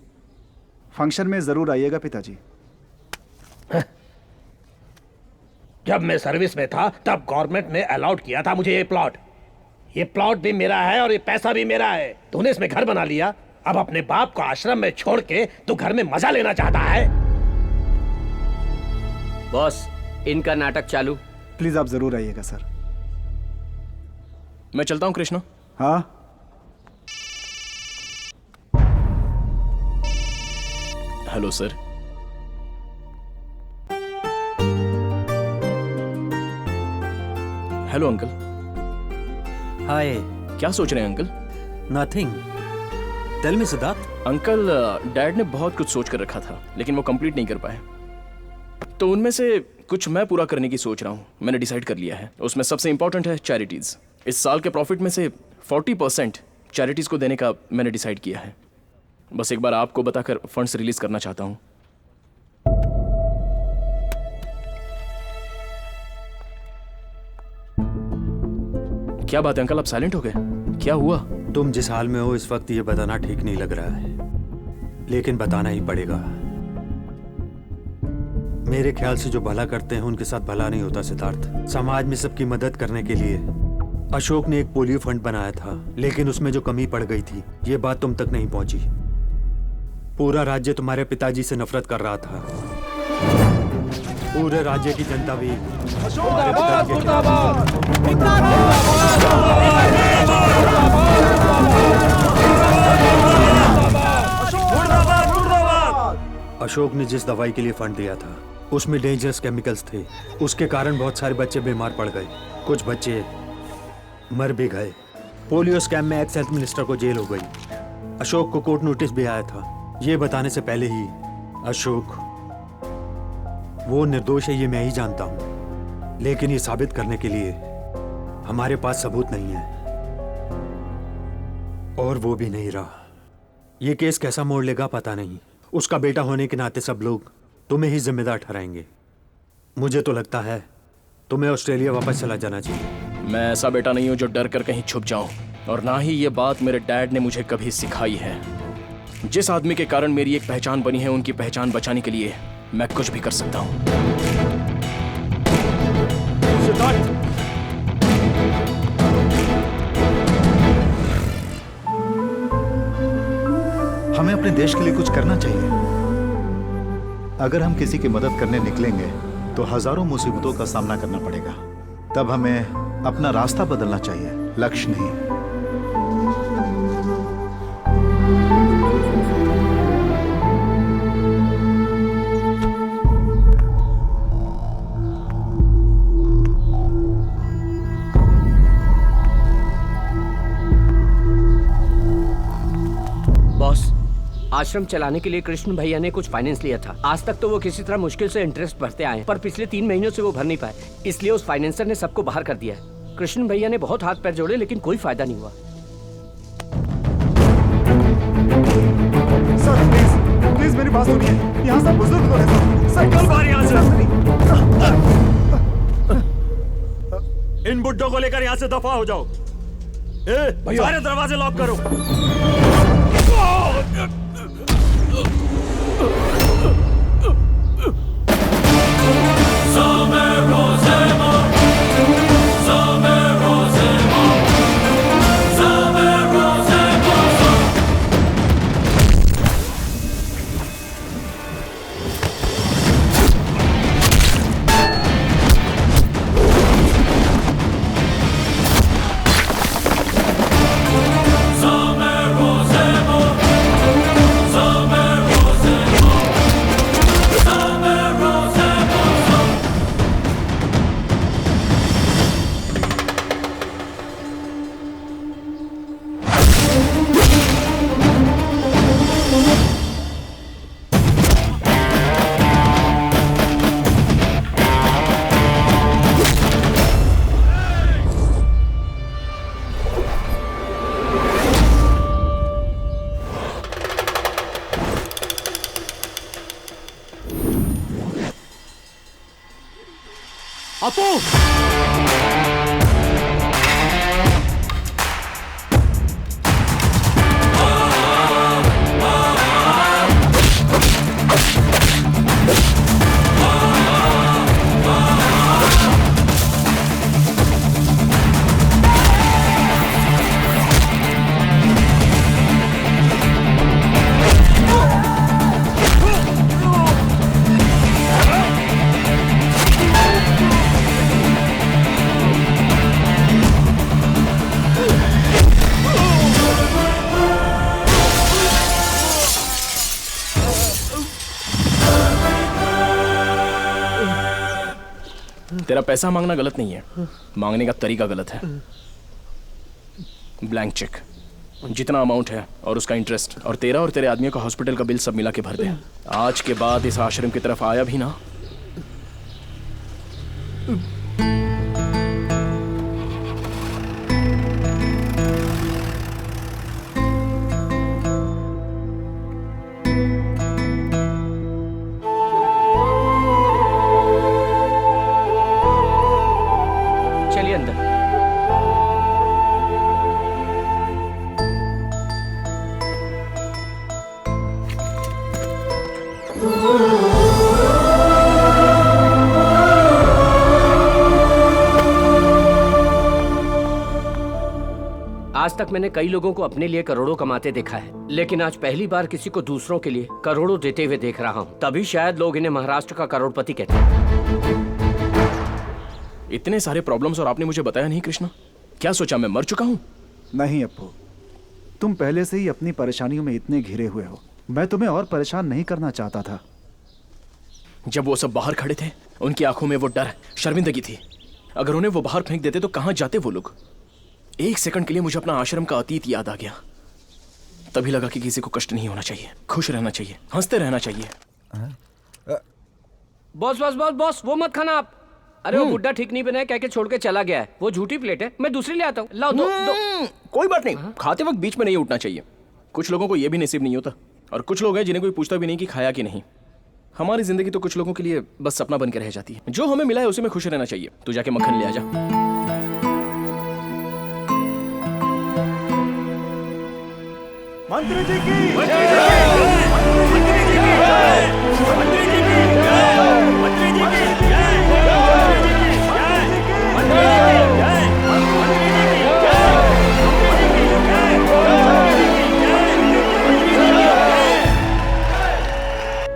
फंक्शन में जरूर आइएगा पिताजी। जब मैं सर्विस में था तब गवर्नमेंट ने अलाउड किया था मुझे ये प्लॉट। ये प्लॉट भी मेरा है और ये पैसा भी मेरा है। तूने इसमें घर बना लिया, अब अपने बाप को आश्रम में छोड़ के तू घर में मजा लेना चाहता है। बॉस, इनका नाटक चालू। प्लीज आप जरूर आइएगा सर। मैं चलता हूं कृष्णा। हाँ, hello sir. Hello uncle. Hi. क्या सोच रहे हैं uncle? Nothing. Tell me Siddharth. Uncle, dad ने बहुत कुछ सोच कर रखा था लेकिन वो कंप्लीट नहीं कर पाए, तो उनमें से कुछ मैं पूरा करने की सोच रहा हूँ। मैंने डिसाइड कर लिया है। उसमें सबसे इंपॉर्टेंट है चैरिटीज। इस साल के प्रॉफिट में से 40% चैरिटीज को देने का मैंने डिसाइड किया है। बस एक बार आपको बताकर फंड्स रिलीज करना चाहता हूँ। क्या बात है अंकल, आप साइलेंट हो गए? क्या हुआ? तुम जिस हाल में हो इस वक्त ये बताना ठीक नहीं लग रहा है, लेकिन बताना ही पड़ेगा। मेरे ख्याल से जो भला करते हैं उनके साथ भला नहीं होता सिद्धार्थ। समाज में सबकी मदद करने के लिए अशोक ने एक पोलियो फंड बनाया था, लेकिन उसमें जो कमी पड़ गई थी ये बात तुम तक नहीं पहुंची। पूरा राज्य तुम्हारे पिताजी से नफरत कर रहा था। पूरे राज्य की जनता भी अशोक ने जिस दवाई के लिए फंड दिया था उसमें डेंजरस केमिकल्स थे। उसके कारण बहुत सारे बच्चे बीमार पड़ गए, कुछ बच्चे मर भी गए। पोलियो स्कैम में एक्स हेल्थ मिनिस्टर को जेल हो गई। अशोक को कोर्ट नोटिस भी आया था। ये बताने से पहले ही अशोक वो निर्दोष है ये मैं ही जानता हूं, लेकिन ये साबित करने के लिए हमारे पास सबूत नहीं है, और वो भी नहीं रहा। ये केस कैसा मोड़ लेगा पता नहीं। उसका बेटा होने के नाते सब लोग तुम्हें ही जिम्मेदार ठहराएंगे। मुझे तो लगता है तुम्हें ऑस्ट्रेलिया वापस चला जाना चाहिए। मैं ऐसा बेटा नहीं हूं जो डर कर कहीं छुप जाऊं, और ना ही ये बात मेरे डैड ने मुझे कभी सिखाई है। जिस आदमी के कारण मेरी एक पहचान बनी है, उनकी पहचान बचाने के लिए मैं कुछ भी कर सकता हूं। हमें अपने देश के लिए कुछ करना चाहिए। अगर हम किसी की मदद करने निकलेंगे तो हजारों मुसीबतों का सामना करना पड़ेगा। तब हमें अपना रास्ता बदलना चाहिए, लक्ष्य नहीं। बॉस, आश्रम चलाने के लिए कृष्ण भैया ने कुछ फाइनेंस लिया था। आज तक तो वो किसी तरह मुश्किल से इंटरेस्ट भरते आए, पर पिछले 3 महीनों से वो भर नहीं पाए। इसलिए उस फाइनेंसर ने सबको बाहर कर दिया है। कृष्ण भैया ने बहुत हाथ पैर जोड़े लेकिन कोई फायदा नहीं हुआ। सर प्लीज प्लीज मेरी बात सुनिए। यहाँ सब बुजुर्ग लोग हैं सर। निकल बाहर यहाँ से। इन बुड्ढों को लेकर यहाँ से दफा हो जाओ। सारे दरवाजे लॉक करो। अपू! तेरा पैसा मांगना गलत नहीं है, मांगने का तरीका गलत है। ब्लैंक चेक, जितना अमाउंट है और उसका इंटरेस्ट और तेरा और तेरे आदमियों का हॉस्पिटल का बिल सब मिला के भर दे। आज के बाद इस आश्रम की तरफ आया भी ना। चलिए अंदर। आज तक मैंने कई लोगों को अपने लिए करोड़ों कमाते देखा है, लेकिन आज पहली बार किसी को दूसरों के लिए करोड़ों देते हुए देख रहा हूँ। तभी शायद लोग इन्हें महाराष्ट्र का करोड़पति कहते हैं। इतने सारे प्रॉब्लम्स और आपने मुझे बताया नहीं कृष्णा। क्या सोचा मैं मर चुका हूँ? नहीं अप्पू, तुम पहले से ही अपनी परेशानियों में इतने घिरे हुए हो। मैं तुम्हें और परेशान नहीं करना चाहता था। जब वो सब बाहर खड़े थे, उनकी आंखों में वो डर, शर्मिंदगी थी। अगर उन्हें वो बाहर फेंक देते तो कहां जाते वो लोग? एक सेकंड के लिए मुझे अपना आश्रम का अतीत याद आ गया। तभी लगा कि किसी को कष्ट नहीं होना चाहिए, खुश रहना चाहिए, हंसते रहना चाहिए। बॉस बॉस बॉस बॉस, वो मत खाना आप। अरे वो बुड्ढा ठीक नहीं बना है, कह के छोड़ के चला गया है। वो झूठी प्लेट है, मैं दूसरी ले आता हूँ। लाओ दो। कोई बात नहीं, खाते वक्त बीच में नहीं उठना चाहिए। कुछ लोगों को यह भी नसीब नहीं होता, और कुछ लोग हैं जिन्हें कोई पूछता भी नहीं कि खाया कि नहीं। हमारी जिंदगी तो कुछ लोगों के लिए बस सपना बन के रह जाती है। जो हमें मिला है उसी में खुश रहना चाहिए। तू जाके मक्खन ले आ जा। मंत्री जी की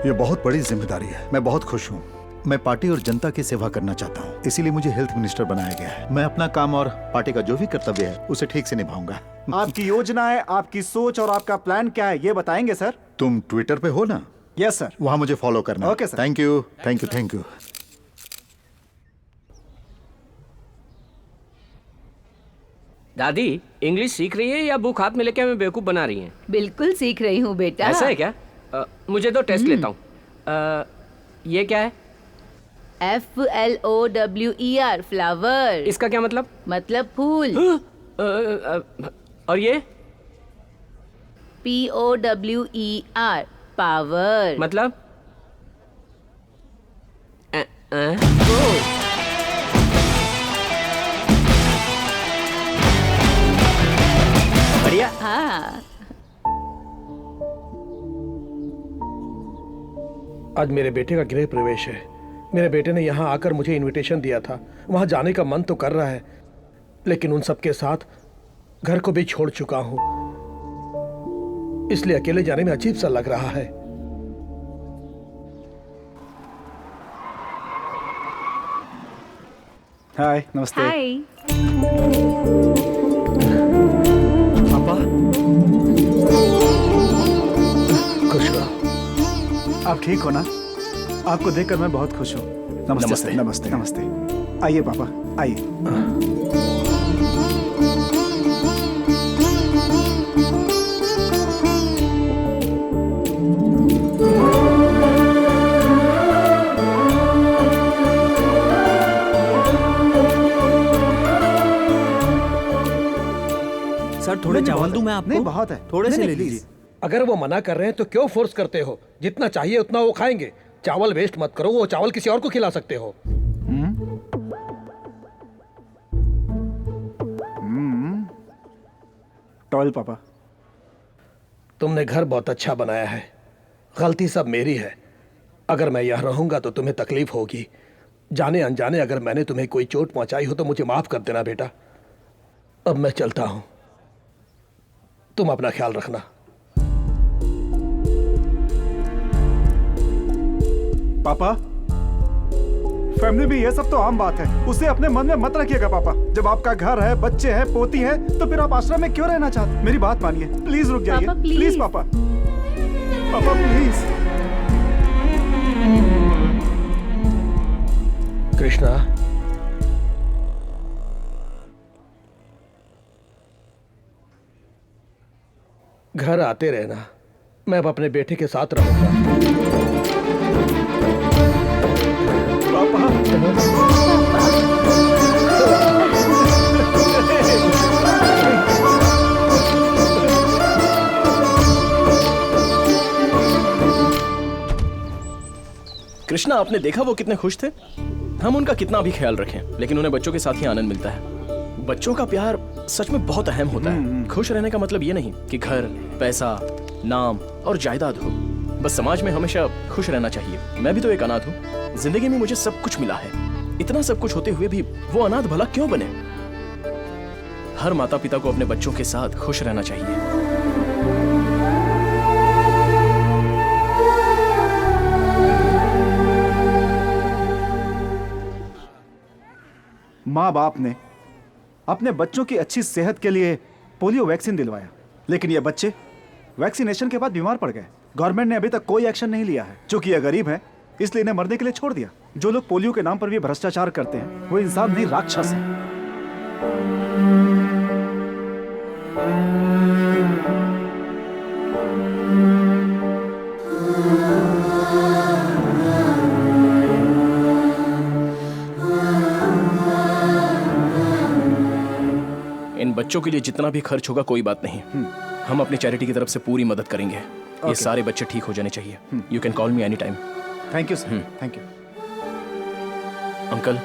ये बहुत बड़ी जिम्मेदारी है। मैं बहुत खुश हूँ। मैं पार्टी और जनता की सेवा करना चाहता हूँ, इसीलिए मुझे हेल्थ मिनिस्टर बनाया गया है। मैं अपना काम और पार्टी का जो भी कर्तव्य है उसे ठीक से निभाऊंगा। आपकी योजना है, आपकी सोच और आपका प्लान क्या है, ये बताएंगे सर? तुम ट्विटर पे हो ना? Yes sir. वहां मुझे फॉलो करना। Okay sir. Thank you, thank you, thank you. दादी इंग्लिश सीख रही है या बुक हाथ में लेके हमें बेवकूफ बना रही है? बिल्कुल सीख रही हूँ बेटा। ऐसा है क्या? मुझे तो टेस्ट लेता हूँ। ये क्या है? FLOWER, flower. इसका क्या मतलब? मतलब फूल। और ये? POWER, power. मतलब? बढ़िया। हाँ। आज मेरे बेटे का गृह प्रवेश है। मेरे बेटे ने यहाँ आकर मुझे इनविटेशन दिया था। वहाँ जाने का मन तो कर रहा है, लेकिन उन सबके साथ घर को भी छोड़ चुका हूँ, इसलिए अकेले जाने में अजीब सा लग रहा है। हाय, नमस्ते। हाय। पापा, खुश रहो। आप ठीक हो ना? आपको देखकर मैं बहुत खुश हूँ। नमस्ते नमस्ते। नमस्ते नमस्ते। आइए पापा, आइए। सर थोड़े चावल दूं मैं आपको? नहीं, बहुत है। थोड़े से नहीं, ले नहीं, लीजिए। अगर वो मना कर रहे हैं तो क्यों फोर्स करते हो? जितना चाहिए उतना वो खाएंगे। चावल वेस्ट मत करो, वो चावल किसी और को खिला सकते हो। टॉयल पापा। तुमने घर बहुत अच्छा बनाया है, गलती सब मेरी है। अगर मैं यहाँ रहूंगा तो तुम्हें तकलीफ होगी। जाने अनजाने अगर मैंने तुम्हें कोई चोट पहुंचाई हो तो मुझे माफ कर देना बेटा। अब मैं चलता हूं, तुम अपना ख्याल रखना। पापा, फैमिली में ये सब तो आम बात है, उसे अपने मन में मत रखिएगा पापा। जब आपका घर है, बच्चे हैं, पोती है, तो फिर आप आश्रम में क्यों रहना चाहते? मेरी बात मानिए, प्लीज रुक जाइए। पापा, प्लीज पापा, पापा प्लीज। कृष्णा, घर आते रहना, मैं अब अपने बेटे के साथ रहूंगा। कृष्णा, आपने देखा वो कितने खुश थे? हम उनका कितना भी ख्याल रखें, लेकिन उन्हें बच्चों के साथ ही आनंद मिलता है। बच्चों का प्यार सच में बहुत अहम होता है। खुश रहने का मतलब ये नहीं कि घर, पैसा, नाम और जायदाद हो। बस समाज में हमेशा खुश रहना चाहिए। मैं भी तो एक अनाथ हूँ। जिंदगी में मुझे सब कुछ मिला है, इतना सब कुछ होते हुए भी वो अनाथ भला क्यों बने? हर माता पिता को अपने बच्चों के साथ खुश रहना चाहिए। माँ बाप ने अपने बच्चों की अच्छी सेहत के लिए पोलियो वैक्सीन दिलवाया, लेकिन ये बच्चे वैक्सीनेशन के बाद बीमार पड़ गए। गवर्नमेंट ने अभी तक कोई एक्शन नहीं लिया है। चूंकि ये गरीब है इसलिए इन्हें मरने के लिए छोड़ दिया। जो लोग पोलियो के नाम पर भी भ्रष्टाचार करते हैं वो इंसान नहीं, राक्षस है। इन बच्चों के लिए जितना भी खर्च होगा कोई बात नहीं, हम अपनी चैरिटी की तरफ से पूरी मदद करेंगे। ये सारे बच्चे ठीक हो जाने चाहिए। You can call me any time. Thank you sir, thank you. Uncle,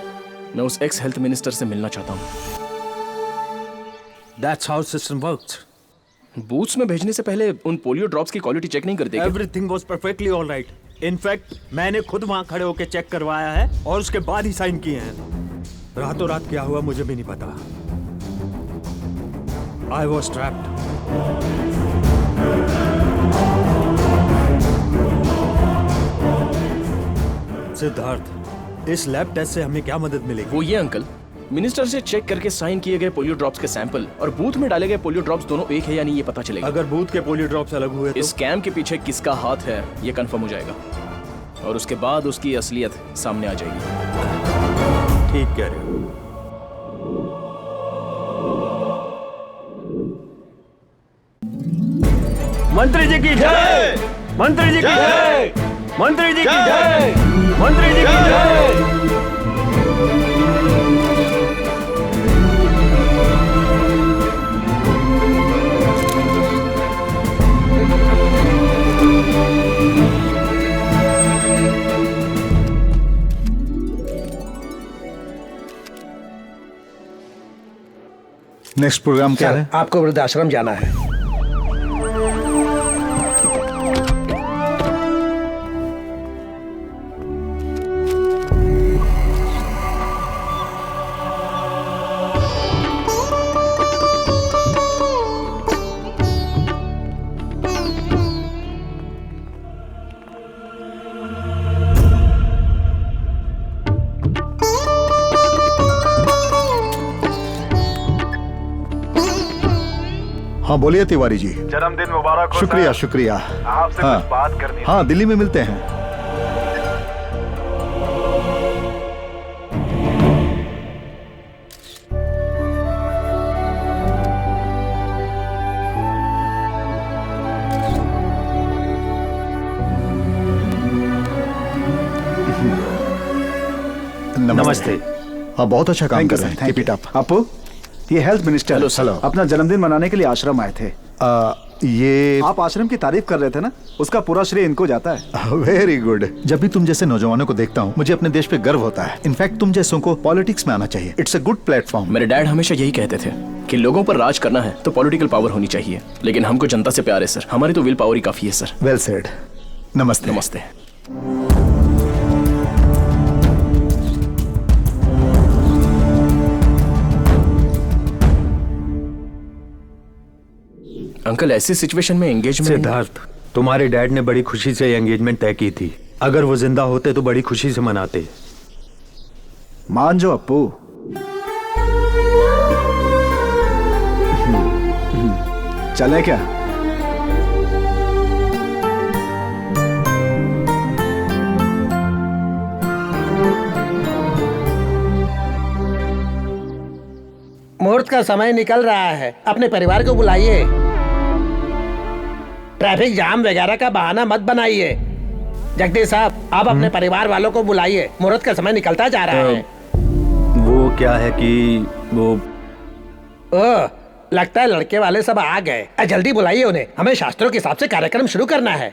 मैं उस एक्स हेल्थ मिनिस्टर से मिलना चाहता हूँ। That's how system works. Booths में भेजने से पहले उन पोलियो ड्रॉप्स की क्वालिटी चेक नहीं करते क्या? Everything was perfectly all right. In fact, मैंने खुद वहाँ खड़े होकर चेक करवाया है और उसके बाद ही साइन किए हैं। रातों रात क्या हुआ मुझे भी नहीं पता। I was trapped. सिद्धार्थ, इस लैब टेस्ट से हमें क्या मदद मिलेगी? वो ये अंकल, मिनिस्टर से चेक करके साइन किए गए पोलियो ड्रॉप्स के सैंपल और बूथ में डाले गए पोलियो ड्रॉप्स दोनों एक है या नहीं ये पता चलेगा। अगर बूथ के पोलियो ड्रॉप्स अलग हुए तो? इस स्कैम के पीछे किसका हाथ है ये कंफर्म हो जाएगा और उसके बाद उसकी असलियत सामने आ जाएगी। ठीक कह रहे हो। मंत्री जी की जय! मंत्री जी की जय! मंत्री जी की जय! मंत्री जी की जय! नेक्स्ट प्रोग्राम क्या है? आपको वृद्धाश्रम जाना है। हाँ बोलिए तिवारी जी। जन्मदिन मुबारक हो। शुक्रिया शुक्रिया। आपसे हाँ, कुछ बात करनी है। हाँ दिल्ली में मिलते हैं। नमस्ते। हाँ बहुत अच्छा काम कर रहे हैं। Keep it up. आपू, ये हेल्थ मिनिस्टर हेलो। अपना जन्मदिन मनाने के लिए आश्रम आए थे। ये आप आश्रम की तारीफ कर रहे थे ना, उसका पूरा श्रेय इनको जाता है। Very good. जब भी तुम जैसे नौजवानों को देखता हूँ मुझे अपने देश पे गर्व होता है। इनफैक्ट तुम जैसों को पॉलिटिक्स में आना चाहिए। It's a good platform. मेरे डैड हमेशा यही कहते थे कि लोगों पर राज करना है तो पॉलिटिकल पावर होनी चाहिए, लेकिन हमको जनता से प्यार है सर, हमारी तो विल पावर ही काफी है सर। Well said. नमस्ते। नमस्ते। अंकल ऐसी सिचुएशन में एंगेजमेंट। सिद्धार्थ, तुम्हारे डैड ने बड़ी खुशी से एंगेजमेंट तय की थी। अगर वो जिंदा होते तो बड़ी खुशी से मनाते। मान जो अप्पू। चले क्या? मुहूर्त का समय निकल रहा है, अपने परिवार को बुलाइए। ट्रैफिक जाम वगैरह का बहाना मत बनाइए। जगदीश साहब, आप अपने परिवार वालों को बुलाइए, मुहूर्त का समय निकलता जा रहा है। वो क्या है कि वो लगता है लड़के वाले सब आ गए। जल्दी बुलाइए उन्हें, हमें शास्त्रों के हिसाब से कार्यक्रम शुरू करना है।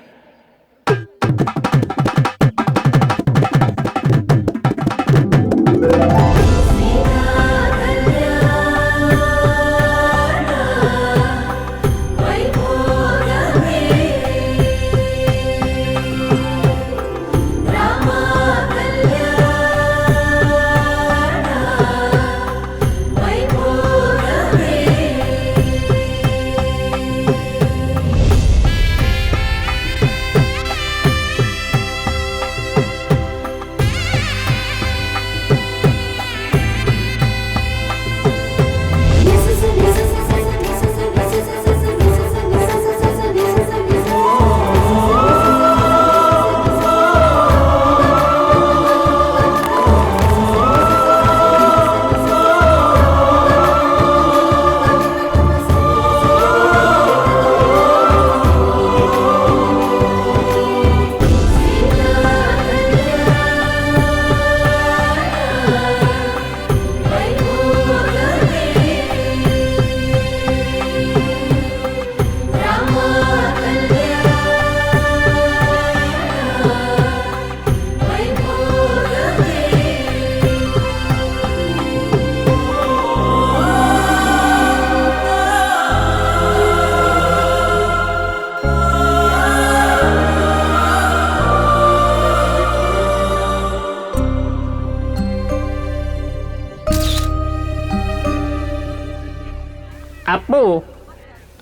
अप्पू,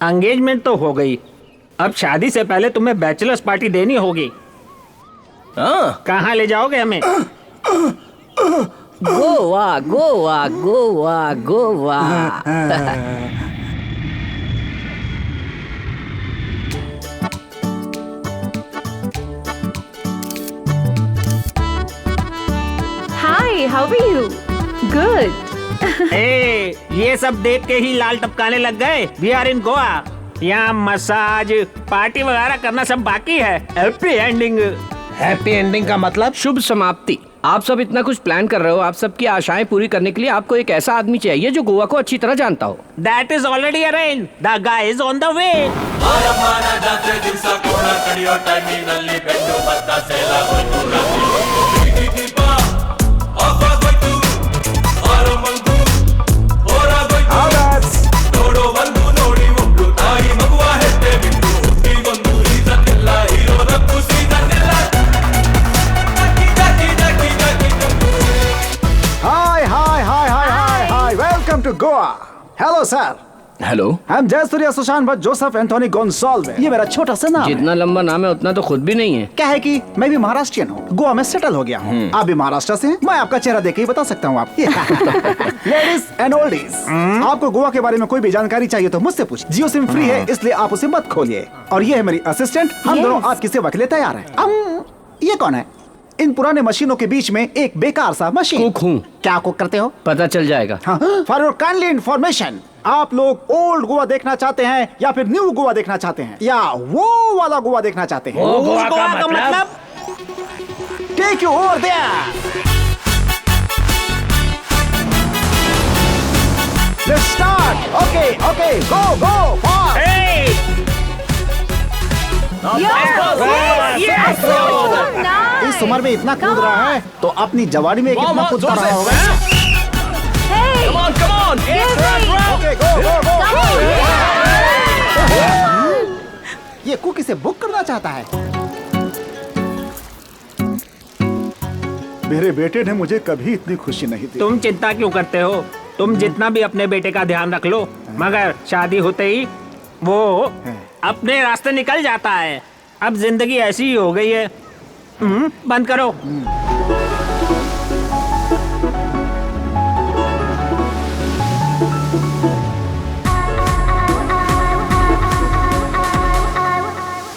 एंगेजमेंट तो हो गई, अब शादी से पहले तुम्हें बैचलर्स पार्टी देनी होगी। कहाँ ले जाओगे हमें? Goa Goa Goa Goa. Hi, how are you? Good. ए, ये सब देख के ही लाल टपकाने लग गए। We are in Goa. यहाँ मसाज पार्टी वगैरह करना सब बाकी है। Happy ending. हैप्पी एंडिंग का मतलब शुभ समाप्ति। आप सब इतना कुछ प्लान कर रहे हो, आप सबकी आशाएं पूरी करने के लिए आपको एक ऐसा आदमी चाहिए जो गोवा को अच्छी तरह जानता हो। That is already arranged. The guy is on the way. Welcome to Goa. Hello sir. Hello. I'm Jaysurya Sushant Bhatt Joseph Anthony Gonsalves. ये मेरा छोटा सा नाम है। जितना लंबा नाम है उतना तो खुद भी नहीं है। क्या है कि मैं भी महाराष्ट्रियन हूँ, गोवा में सेटल हो गया हूँ। आप भी महाराष्ट्र से हैं? मैं आपका चेहरा देख के ही बता सकता हूँ। आप लेडीज एंड ओल्डीज, आपको गोवा के बारे में कोई भी जानकारी चाहिए तो मुझसे पूछिए। जियो सिम फ्री है, इसलिए आप उसे मत खोलिए। और ये है मेरी असिस्टेंट, हम दोनों आपकी सेवा के लिए तैयार हैं। ये कौन है? इन पुराने मशीनों के बीच में एक बेकार सा मशीन। कुक हूँ। क्या कुक करते हो? पता चल जाएगा। फॉर योर काइंडली इन्फॉर्मेशन, आप लोग ओल्ड गोवा देखना चाहते हैं या फिर न्यू गोवा देखना चाहते हैं या वो वाला गोवा देखना चाहते हैं? वो गोवा का मतलब? Take you over there. Let's start. Okay, go fast. इस उम्र में इतना कूद रहा है तो अपनी जवानी में कितना कूदता रहा होगा। Come on! Okay, go! ये कुकी से बुक करना चाहता है। मेरे बेटे ने मुझे कभी इतनी खुशी नहीं दी। तुम चिंता क्यों करते हो? तुम जितना भी अपने बेटे का ध्यान रख लो, मगर शादी होते ही वो अपने रास्ते निकल जाता है। अब जिंदगी ऐसी ही हो गई है। बंद करो।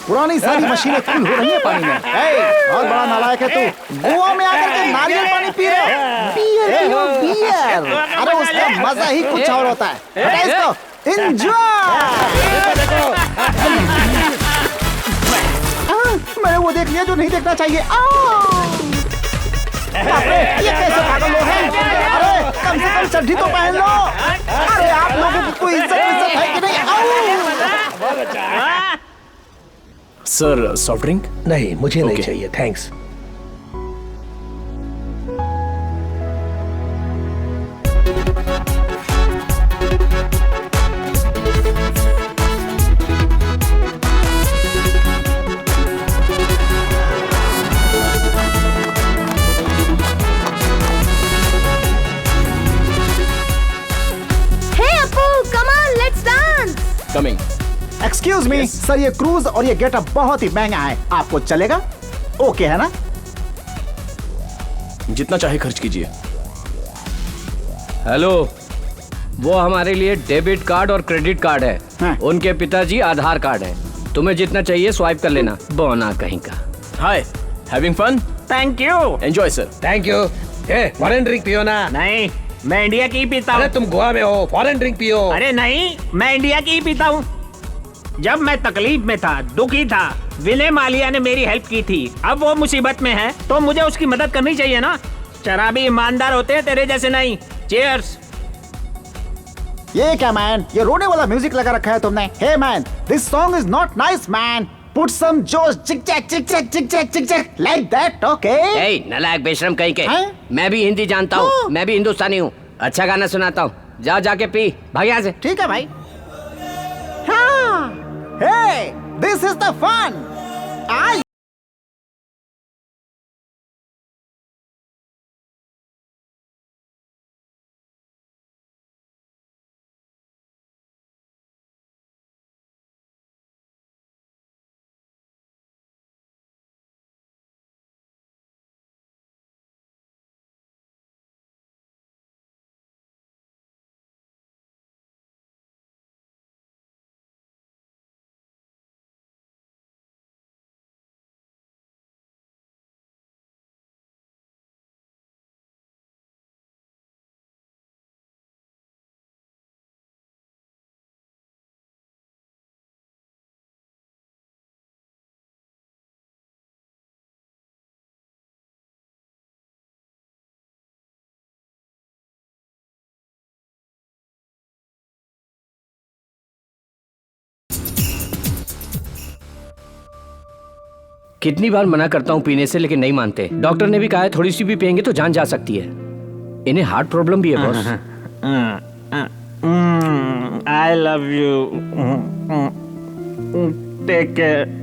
पुरानी सारी मशीनें फुल हो रही है पानी में। बहुत बड़ा नालायक है तू। गोवा में आकर के नारियल पानी पी रहे हो। बियर। अरे उसका मजा ही कुछ और होता है। हटा इसको। एंजॉय। मैंने वो देख लिया जो नहीं देखना चाहिए। ये कैसे पागल लोग हैं? अरे कम से कम चड्ढी तो पहन लो। अरे आप लोगों की कोई इज्जत है कि नहीं? Sir soft drink? नहीं, मुझे नहीं चाहिए, thanks. Coming. Excuse me sir, ये क्रूज और ये गेटअप बहुत ही महंगा है, आपको चलेगा? ओके है ना? जितना चाहे खर्च कीजिए। हेलो, वो हमारे लिए डेबिट कार्ड और क्रेडिट कार्ड है। हाँ। उनके पिताजी आधार कार्ड है। तुम्हें जितना चाहिए स्वाइप कर लेना। बोना कहीं का। Hi, having fun? Thank you. Enjoy sir. Thank you. Foreign drink पियो ना। नहीं, मैं इंडिया की ही पीता हूँ। अरे तुम गोवा में हो, फॉरेन ड्रिंक पियो। अरे नहीं, मैं इंडिया की ही पीता हूँ। जब मैं तकलीफ में था, दुखी था, विनय मालिया ने मेरी हेल्प की थी। अब वो मुसीबत में है तो मुझे उसकी मदद करनी चाहिए ना। शराबी ईमानदार होते हैं, तेरे जैसे नहीं। चीयर्स। ये क्या मैन, ये रोने वाला म्यूजिक लगा रखा है तुमने। Hey man, this song is not nice man. Put some josh, चिक चैक चिक चैक चिक चैक चिक चैक लाइक दैट। ओके? ए नालायक बेशरम कहीं के। मैं भी हिंदी जानता हूँ, मैं भी हिंदुस्तानी हूँ। अच्छा गाना सुनाता हूँ, जा जाके पी, भाग यहाँ से। ठीक है भाई। हाँ। Hey, this is the fun. कितनी बार मना करता हूँ पीने से, लेकिन नहीं मानते। डॉक्टर ने भी कहा है थोड़ी सी भी पियेंगे तो जान जा सकती है। इन्हें हार्ट प्रॉब्लम भी है boss. I love you. Take care.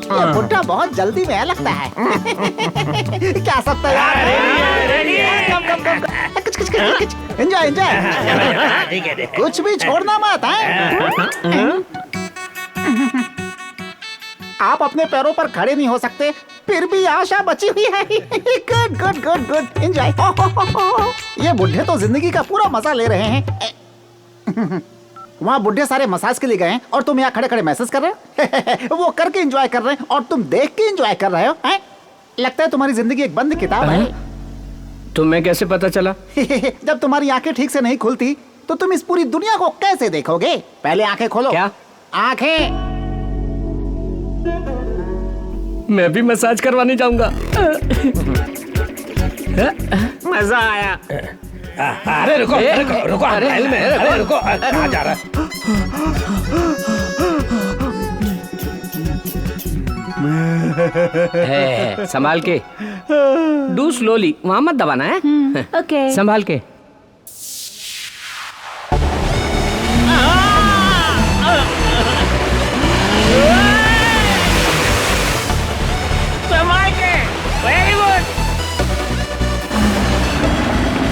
ये बुड्ढा बहुत जल्दी में लगता है। क्या सब तैयार है? Enjoy enjoy. कुछ भी छोड़ना मत है। आप अपने पैरों पर खड़े नहीं हो सकते, फिर भी आशा बची हुई है। Good good good good. Enjoy. ये बुड्ढे तो जिंदगी का पूरा मजा ले रहे हैं। वहाँ बुढ़े सारे मसाज के लिए गए हैं और तुम यहाँ खड़े खड़े मैसेज कर रहे हो। वो करके एंजॉय कर रहे हैं और तुम देख के एंजॉय कर रहे हो। लगता है तुम्हारी जिंदगी एक बंद किताब है। तुम्हें कैसे पता चला? जब तुम्हारी आंखें ठीक से नहीं खुलती तो तुम इस पूरी दुनिया को कैसे देखोगे? पहले आंखें खोलो। क्या? आंखें। मैं भी मसाज करवाने जाऊंगा। मजा आया। अरे रुको रुको रुको, महल में, अरे रुको, कहाँ जा रहा है? संभाल के, डू स्लोली, वहां मत दबाना है। ओके। संभाल के। संभाल के, वेरी गुड।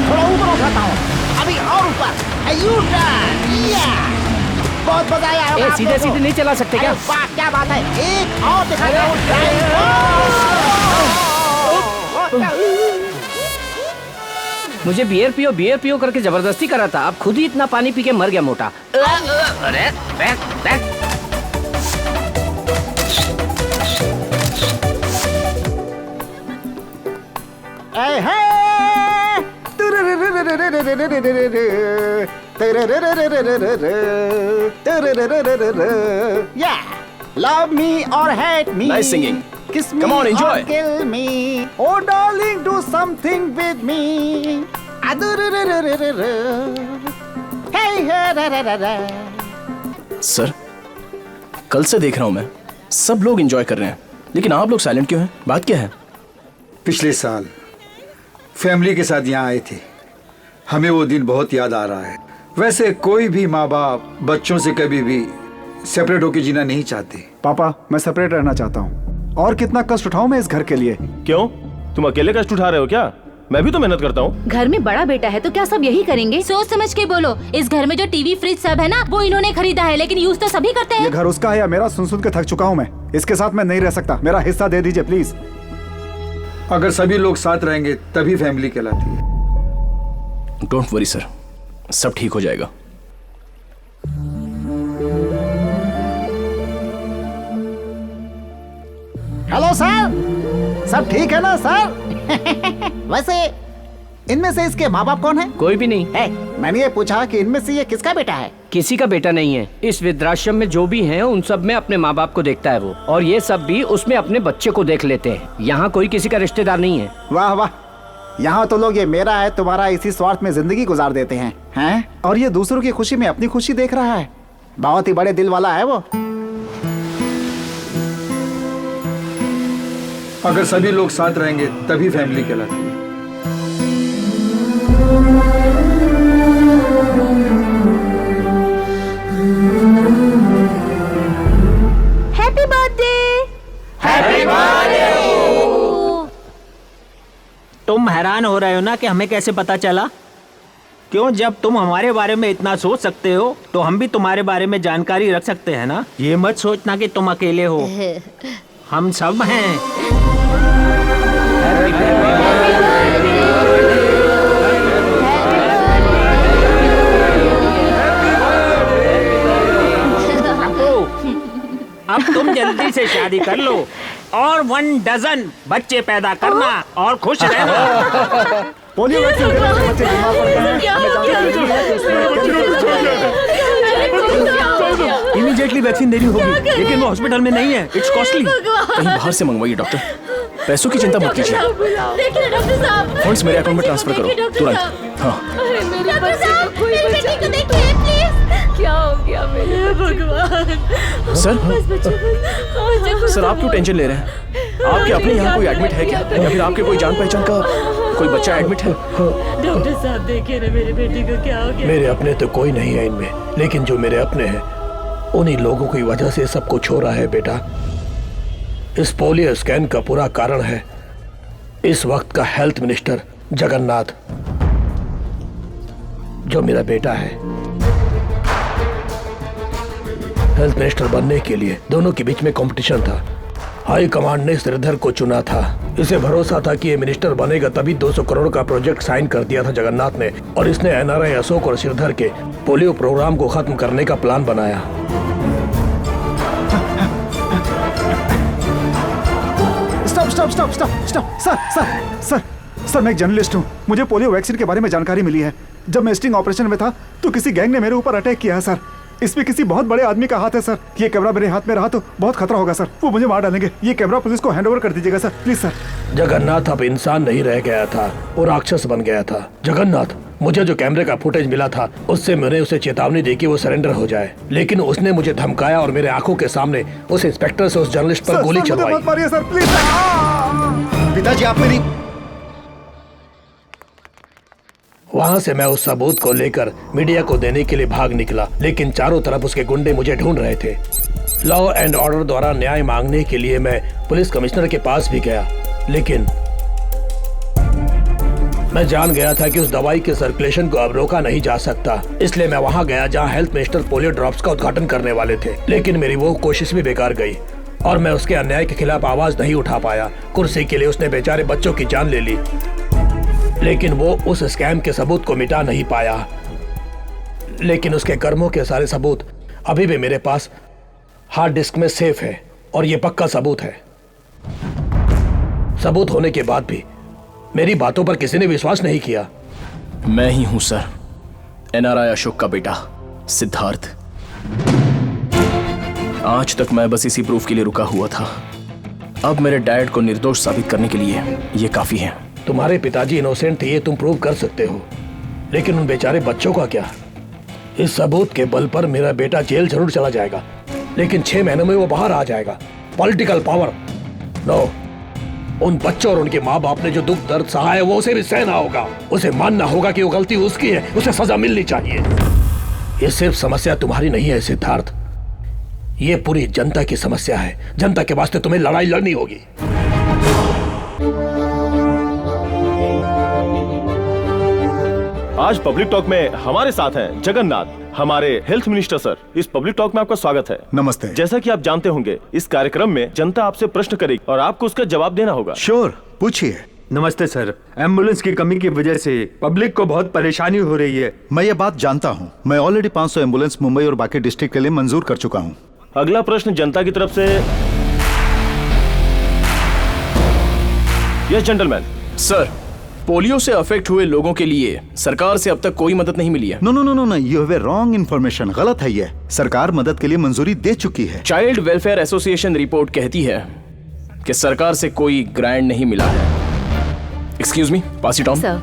थोड़ा ऊपर उठाता हूँ, अभी और ऊपर। बहुत मजा आया होगा। सीधे सीधे नहीं चला सकते क्या? वाह क्या बात है, एक और दिखाता हूँ। मुझे बियर पियो करके जबरदस्ती करा था, अब खुद ही इतना पानी पी के मर गया मोटा। अरे back. Yeah, love me or hate me. Nice singing. Kiss me Come on, enjoy. or kill me. Oh darling, do something with me. Hey, hey, sir, कल से देख रहा हूं मैं, सब लोग एंजॉय कर रहे हैं, लेकिन आप लोग साइलेंट क्यों हैं? बात क्या है? पिछले साल फैमिली के साथ यहाँ आए थे, हमें वो दिन बहुत याद आ रहा है। वैसे कोई भी माँ बाप बच्चों से कभी भी सेपरेट होकर जीना नहीं चाहते। पापा, मैं सेपरेट रहना चाहता हूँ। और कितना कष्ट उठाऊं मैं इस घर के लिए? क्यों, तुम अकेले कष्ट उठा रहे हो क्या? मैं भी तो मेहनत करता हूँ। घर में बड़ा बेटा है तो क्या सब यही करेंगे? सोच समझ के बोलो, इस घर में जो टीवी फ्रिज सब है ना, वो इन्होंने खरीदा है, लेकिन यूज तो सभी करते ये हैं। घर उसका है या मेरा? सुन के थक चुका हूँ मैं। इसके साथ मैं नहीं रह सकता, मेरा हिस्सा दे दीजिए प्लीज। अगर सभी लोग साथ रहेंगे तभी फैमिली कहलाती है। डोंट वरी सर, सब ठीक हो जाएगा। हेलो सर, सब ठीक है ना सर? वैसे इनमें से इसके माँ बाप कौन है? कोई भी नहीं है। मैंने ये पूछा कि इनमें से ये किसका बेटा है? किसी का बेटा नहीं है। इस वृद्धाश्रम में जो भी हैं, उन सब में अपने माँ बाप को देखता है वो, और ये सब भी उसमें अपने बच्चे को देख लेते हैं। यहाँ कोई किसी का रिश्तेदार नहीं है। वाह वाह, यहाँ तो लोग ये मेरा है तुम्हारा इसी स्वार्थ में जिंदगी गुजार देते हैं, हैं? और ये दूसरों की खुशी में अपनी खुशी देख रहा है। बहुत ही बड़े दिल वाला है वो। अगर सभी लोग साथ रहेंगे तभी फैमिली कहलाती है। Happy birthday. Happy birthday. तुम हैरान हो रहे हो ना कि हमें कैसे पता चला? क्यों, जब तुम हमारे बारे में इतना सोच सकते हो तो हम भी तुम्हारे बारे में जानकारी रख सकते हैं ना। ये मत सोचना कि तुम अकेले हो, हम सब हैं। अब तुम जल्दी से शादी कर लो और 1 डजन बच्चे पैदा करना और खुश रहना। पोलियो वैक्सीन देना से बच्चे बीमार पड़ गए हैं। इमीडिएटली वैक्सीन देनी होगी, लेकिन वो हॉस्पिटल में नहीं है, इट्स कॉस्टली। कहीं बाहर से मंगवाइए डॉक्टर, पैसों की चिंता मत कीजिए। देखिए डॉक्टर साहब, फंड्स मेरे अकाउंट में ट्रांसफर करो तुरंत। हाँ डॉक्टर साहब, मेरे बेटे को देखिए प्लीज। क्या हो गया मेरे भगवान? सर आप क्यों टेंशन ले रहे हैं? आपके अपने यहाँ कोई एडमिट है क्या, या फिर आपके कोई जान पहचान का कोई बच्चा एडमिट है? डॉक्टर साहब देखिए ना, मेरे बेटे को क्या हो गया? मेरे अपने तो कोई नहीं है इनमें, लेकिन जो मेरे अपने हैं उन्हीं लोगों की वजह से सब कुछ हो रहा है बेटा। इस पोलियो स्कैन का पूरा कारण है इस वक्त का हेल्थ मिनिस्टर जगन्नाथ, जो मेरा बेटा है। हेल्थ मिनिस्टर बनने के लिए दोनों के बीच में कंपटीशन था। हाई कमांड ने श्रीधर को चुना था। इसे भरोसा था कि ये मिनिस्टर बनेगा, तभी 200 करोड़ का प्रोजेक्ट साइन कर दिया था जगन्नाथ ने, और इसने एनआरआई अशोक और श्रीधर के पोलियो प्रोग्राम को खत्म करने का प्लान बनाया। सर, मैं एक जर्नलिस्ट हूँ। मुझे पोलियो वैक्सीन के बारे में जानकारी मिली है। जब मैं स्टिंग ऑपरेशन में था तो किसी गैंग ने मेरे ऊपर अटैक किया है सर। इसमें किसी बहुत बड़े आदमी का हाथ है सर। ये कैमरा मेरे हाथ में रहा तो बहुत खतरा होगा सर, वो मुझे मार डालेंगे। ये कैमरा पुलिस को हैंड ओवर कर दीजिएगा सर, प्लीज सर। जगन्नाथ अब इंसान नहीं रह गया था, वो राक्षस बन गया था। जगन्नाथ, मुझे जो कैमरे का फुटेज मिला था उससे मैंने उसे चेतावनी दी कि वो सरेंडर हो जाए, लेकिन उसने मुझे धमकाया और मेरे आंखों के सामने उस इंस्पेक्टर से उस जर्नलिस्ट पर गोली चलवाई। पिताजी आप मेरी। वहाँ से मैं उस सबूत को लेकर मीडिया को देने के लिए भाग निकला, लेकिन चारों तरफ उसके गुंडे मुझे ढूंढ रहे थे। लॉ एंड ऑर्डर द्वारा न्याय मांगने के लिए मैं पुलिस कमिश्नर के पास भी गया, लेकिन मैं जान गया था कि उस दवाई के सर्कुलेशन को अब रोका नहीं जा सकता। इसलिए मैं वहां गया जहां हेल्थ मिनिस्टर पोलियो ड्रॉप्स का उद्घाटन करने वाले थे, लेकिन मेरी वो कोशिश भी बेकार गई और मैं उसके अन्याय के खिलाफ आवाज नहीं उठा पाया। कुर्सी के लिए उसने बेचारे बच्चों की जान ले ली, लेकिन वो उस स्कैम के सबूत को मिटा नहीं पाया। लेकिन उसके कर्मों के सारे सबूत अभी भी मेरे पास हार्ड डिस्क में सेफ है और ये पक्का सबूत है। सबूत होने के बाद भी मेरी बातों पर किसी ने विश्वास नहीं किया। मैं ही हूं सर, एनआरआई अशोक का बेटा सिद्धार्थ। आज तक मैं बस इसी प्रूफ के लिए रुका हुआ था। अब मेरे डैड को निर्दोष साबित करने के लिए ये काफी है। तुम्हारे पिताजी इनोसेंट थे, ये तुम प्रूव कर सकते हो, लेकिन उन बेचारे बच्चों का क्या? इस सबूत के बल पर मेरा बेटा जेल जरूर चला जाएगा, लेकिन 6 महीनों में वो बाहर आ जाएगा। Political power no. उन बच्चों और उनके माँ बाप ने जो दुख दर्द सहा है वो उसे भी सहना होगा। उसे मानना होगा कि वो गलती उसकी है, उसे सजा मिलनी चाहिए। ये सिर्फ समस्या तुम्हारी नहीं है सिद्धार्थ, ये पूरी जनता की समस्या है। जनता के वास्ते तुम्हें लड़ाई लड़नी होगी। आज पब्लिक टॉक में हमारे साथ हैं जगन्नाथ, हमारे हेल्थ मिनिस्टर सर। इस पब्लिक टॉक में आपका स्वागत है। नमस्ते। जैसा कि आप जानते होंगे, इस कार्यक्रम में जनता आपसे प्रश्न करेगी और आपको उसका जवाब देना होगा। श्योर, पूछिए। नमस्ते सर, एम्बुलेंस की कमी की वजह से पब्लिक को बहुत परेशानी हो रही है। मैं ये बात जानता हूँ। मैं ऑलरेडी 500 एम्बुलेंस मुंबई और बाकी डिस्ट्रिक्ट के लिए मंजूर कर चुका हूँ। अगला प्रश्न जनता की तरफ से। Yes gentleman. सर, पोलियो से अफेक्ट हुए लोगों के लिए सरकार से अब तक कोई मदद नहीं मिली है। No no no no, you have a wrong information. गलत है ये। सरकार मदद के लिए मंजूरी दे चुकी है। चाइल्ड वेलफेयर एसोसिएशन रिपोर्ट कहती है कि सरकार से कोई ग्रांट नहीं मिला है। Excuse me, pass it on. Sir,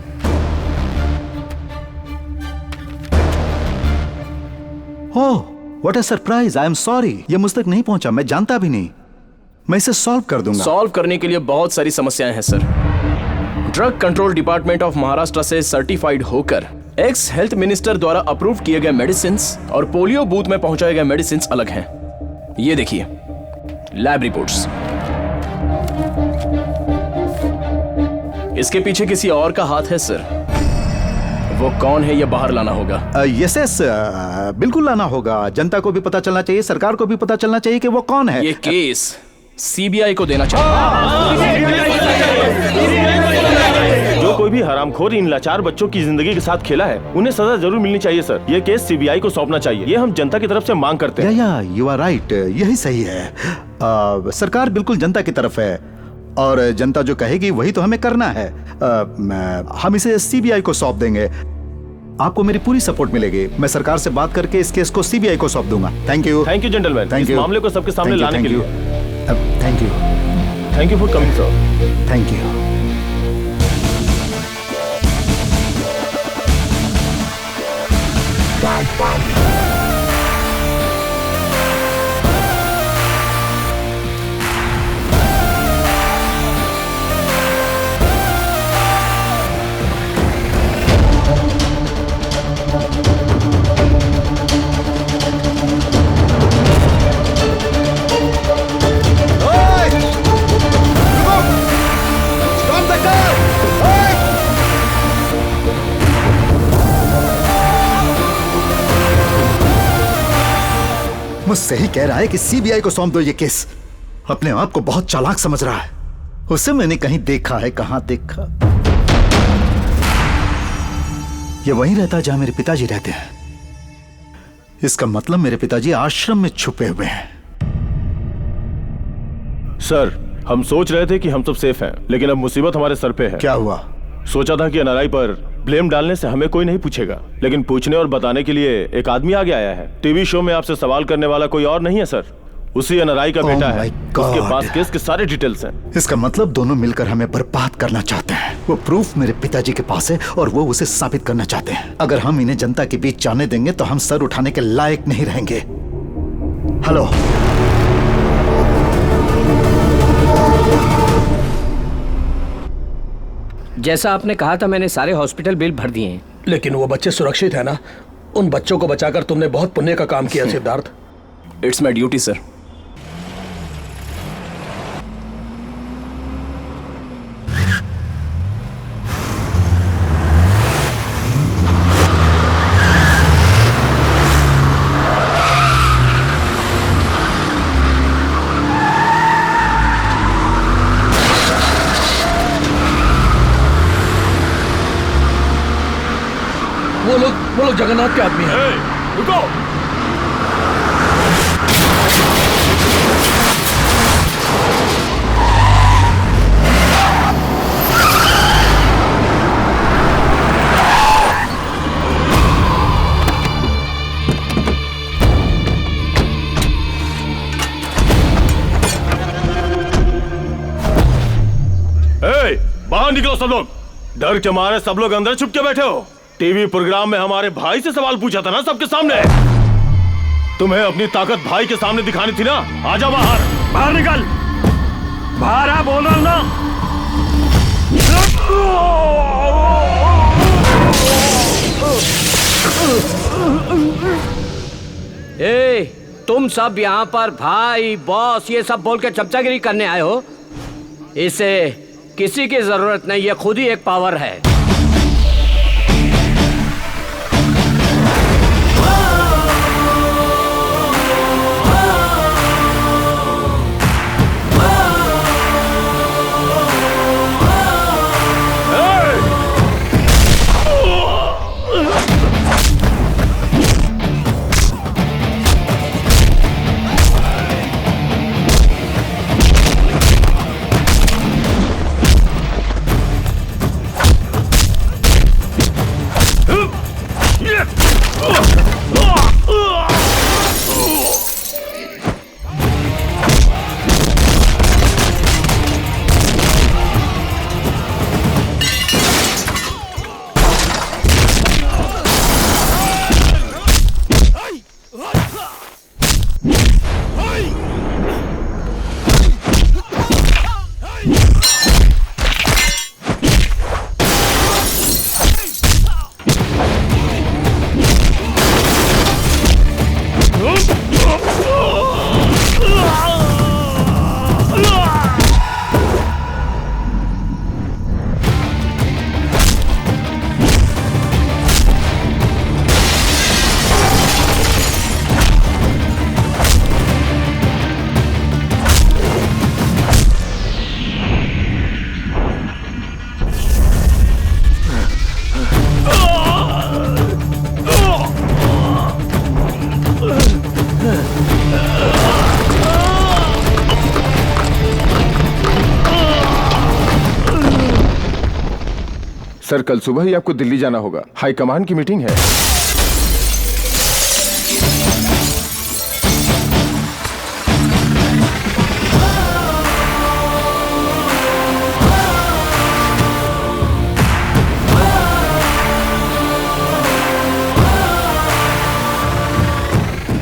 oh, what a surprise. I am sorry, ये मुझ तक नहीं पहुंचा। मैं जानता भी नहीं। मैं इसे सॉल्व कर दूंगा। सॉल्व करने के लिए बहुत सारी समस्याएं हैं sir. Drug control department of Maharashtra से सर्टिफाइड होकर एक्स हेल्थ मिनिस्टर द्वारा अप्रूव किए गए मेडिसिन और पोलियो बूथ में पहुंचाए गए मेडिसिन अलग हैं। ये देखिए, लैब रिपोर्ट्स। इसके पीछे किसी और का हाथ है सर। वो कौन है ये बाहर लाना होगा। यस यस, बिल्कुल लाना होगा। जनता को भी पता चलना चाहिए, सरकार को भी पता चलना चाहिए कि वो कौन है। ये केस सीबीआई को देना चाहिए। जो कोई भी हरामखोर इन लाचार बच्चों की जिंदगी के साथ खेला है, उन्हें सजा जरूर मिलनी चाहिए सर। ये केस सीबीआई को सौंपना चाहिए। ये हम जनता की तरफ से मांग करते हैं। या यू आर राइट, यही सही है। सरकार बिल्कुल जनता की तरफ है और जनता जो कहेगी वही तो हमें करना है। हम इसे सीबीआई को सौंप देंगे। आपको मेरी पूरी सपोर्ट मिलेगी। मैं सरकार से बात करके इस केस को सीबीआई को सौंप दूंगा। Thank you. Thank you gentleman, thank इस यू मामले को सबके सामने लाने के लिए। Thank you. Thank you for coming sir. Thank you. मुझसे ही कह रहा है कि सीबीआई को सौंप दो ये केस। अपने आप को बहुत चालाक समझ रहा है। उसे मैंने कहीं देखा है। कहां देखा? ये वहीं रहता है जहां मेरे पिताजी रहते हैं। इसका मतलब मेरे पिताजी आश्रम में छुपे हुए हैं। सर, हम सोच रहे थे कि हम सब सेफ हैं, लेकिन अब मुसीबत हमारे सर पे है। क्या हुआ? सोचा था कि एनआरआई पर ब्लेम डालने से हमें कोई नहीं पूछेगा, लेकिन पूछने और बताने के लिए एक आदमी आगे आया है। टीवी शो में आपसे सवाल करने वाला कोई और नहीं है सर, उसी एनआरआई का बेटा है। उसके पास केस के सारे डिटेल्स हैं। इसका मतलब दोनों मिलकर हमें बर्बाद करना चाहते हैं। वो प्रूफ मेरे पिताजी के पास है और वो उसे साबित करना चाहते हैं। अगर हम इन्हें जनता के बीच जाने देंगे तो हम सर उठाने के लायक नहीं रहेंगे। हेलो, जैसा आपने कहा था मैंने सारे हॉस्पिटल बिल भर दिए हैं। लेकिन वो बच्चे सुरक्षित है ना? उन बच्चों को बचाकर तुमने बहुत पुण्य का काम किया Siddharth. It's my duty sir. वो लोग जगन्नाथ के आदमी हैं। रुको। बाहर निकलो सब लोग। डर के मारे सब लोग अंदर छुप के बैठे हो। टीवी प्रोग्राम में हमारे भाई से सवाल पूछा था ना सबके सामने। तुम्हें अपनी ताकत भाई के सामने दिखानी थी ना। आजा बाहर। बाहर निकल। बाहर आ, बोल रहा हूं ना। ए, तुम सब यहाँ पर भाई बॉस ये सब बोल के चमचागिरी करने आए हो? इसे किसी की जरूरत नहीं, ये खुद ही एक पावर है। सर कल सुबह ही आपको दिल्ली जाना होगा, हाई कमान की मीटिंग है।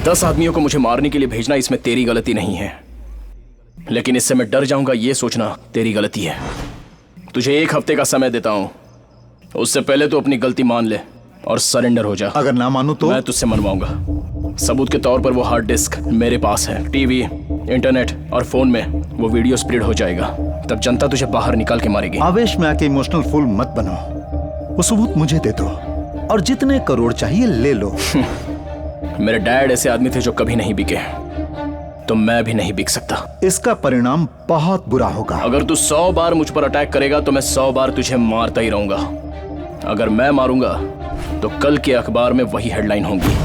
दस आदमियों को मुझे मारने के लिए भेजना इसमें तेरी गलती नहीं है, लेकिन इससे मैं डर जाऊंगा ये सोचना तेरी गलती है। तुझे 1 हफ्ते का समय देता हूं, उससे पहले तो अपनी गलती मान ले और सरेंडर हो जा। अगर ना मानूं तो? मैं तुझसे मनवाऊंगा। सबूत के तौर पर वो हार्ड डिस्क मेरे पास है। टीवी, इंटरनेट और फोन में वो वीडियो स्प्रेड हो जाएगा। तब जनता तुझे बाहर निकाल के मारेगी। आवेश में आके इमोशनल फूल मत बनो। वो सबूत मुझे दे दो और जितने करोड़ चाहिए ले लो। मेरे डैड ऐसे आदमी थे जो कभी नहीं बिके, तो मैं भी नहीं बिक सकता। इसका परिणाम बहुत बुरा होगा। अगर तू 100 बार मुझ पर अटैक करेगा तो मैं 100 बार तुझे मारता ही रहूंगा। अगर मैं मारूंगा तो कल के अखबार में वही हेडलाइन होगी।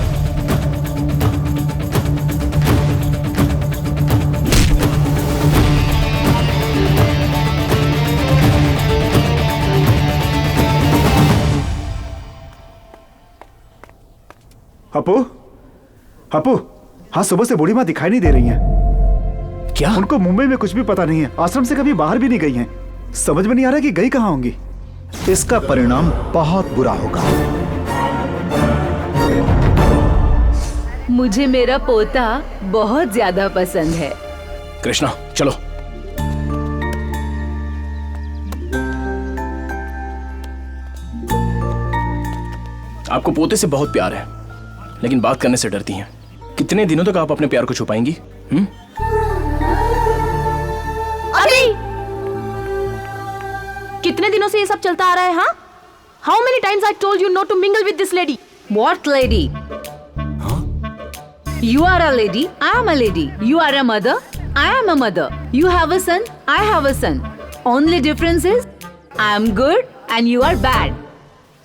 अपू, अपू, हाँ सुबह से बूढ़ी माँ दिखाई नहीं दे रही हैं। क्या? उनको मुंबई में कुछ भी पता नहीं है, आश्रम से कभी बाहर भी नहीं गई हैं। समझ में नहीं आ रहा कि गई कहाँ होंगी। इसका परिणाम बहुत बुरा होगा। मुझे मेरा पोता बहुत ज्यादा पसंद है। कृष्णा चलो। आपको पोते से बहुत प्यार है, लेकिन बात करने से डरती हैं। कितने दिनों तक आप अपने प्यार को छुपाएंगी? अरे कितने दिनों से ये सब चलता आ रहा है? हाँ, how many times I told you not to mingle with this lady? What lady? You are a lady, I am a lady. You are a mother, I am a mother. You have a son, I have a son. Only difference is I am good and you are bad.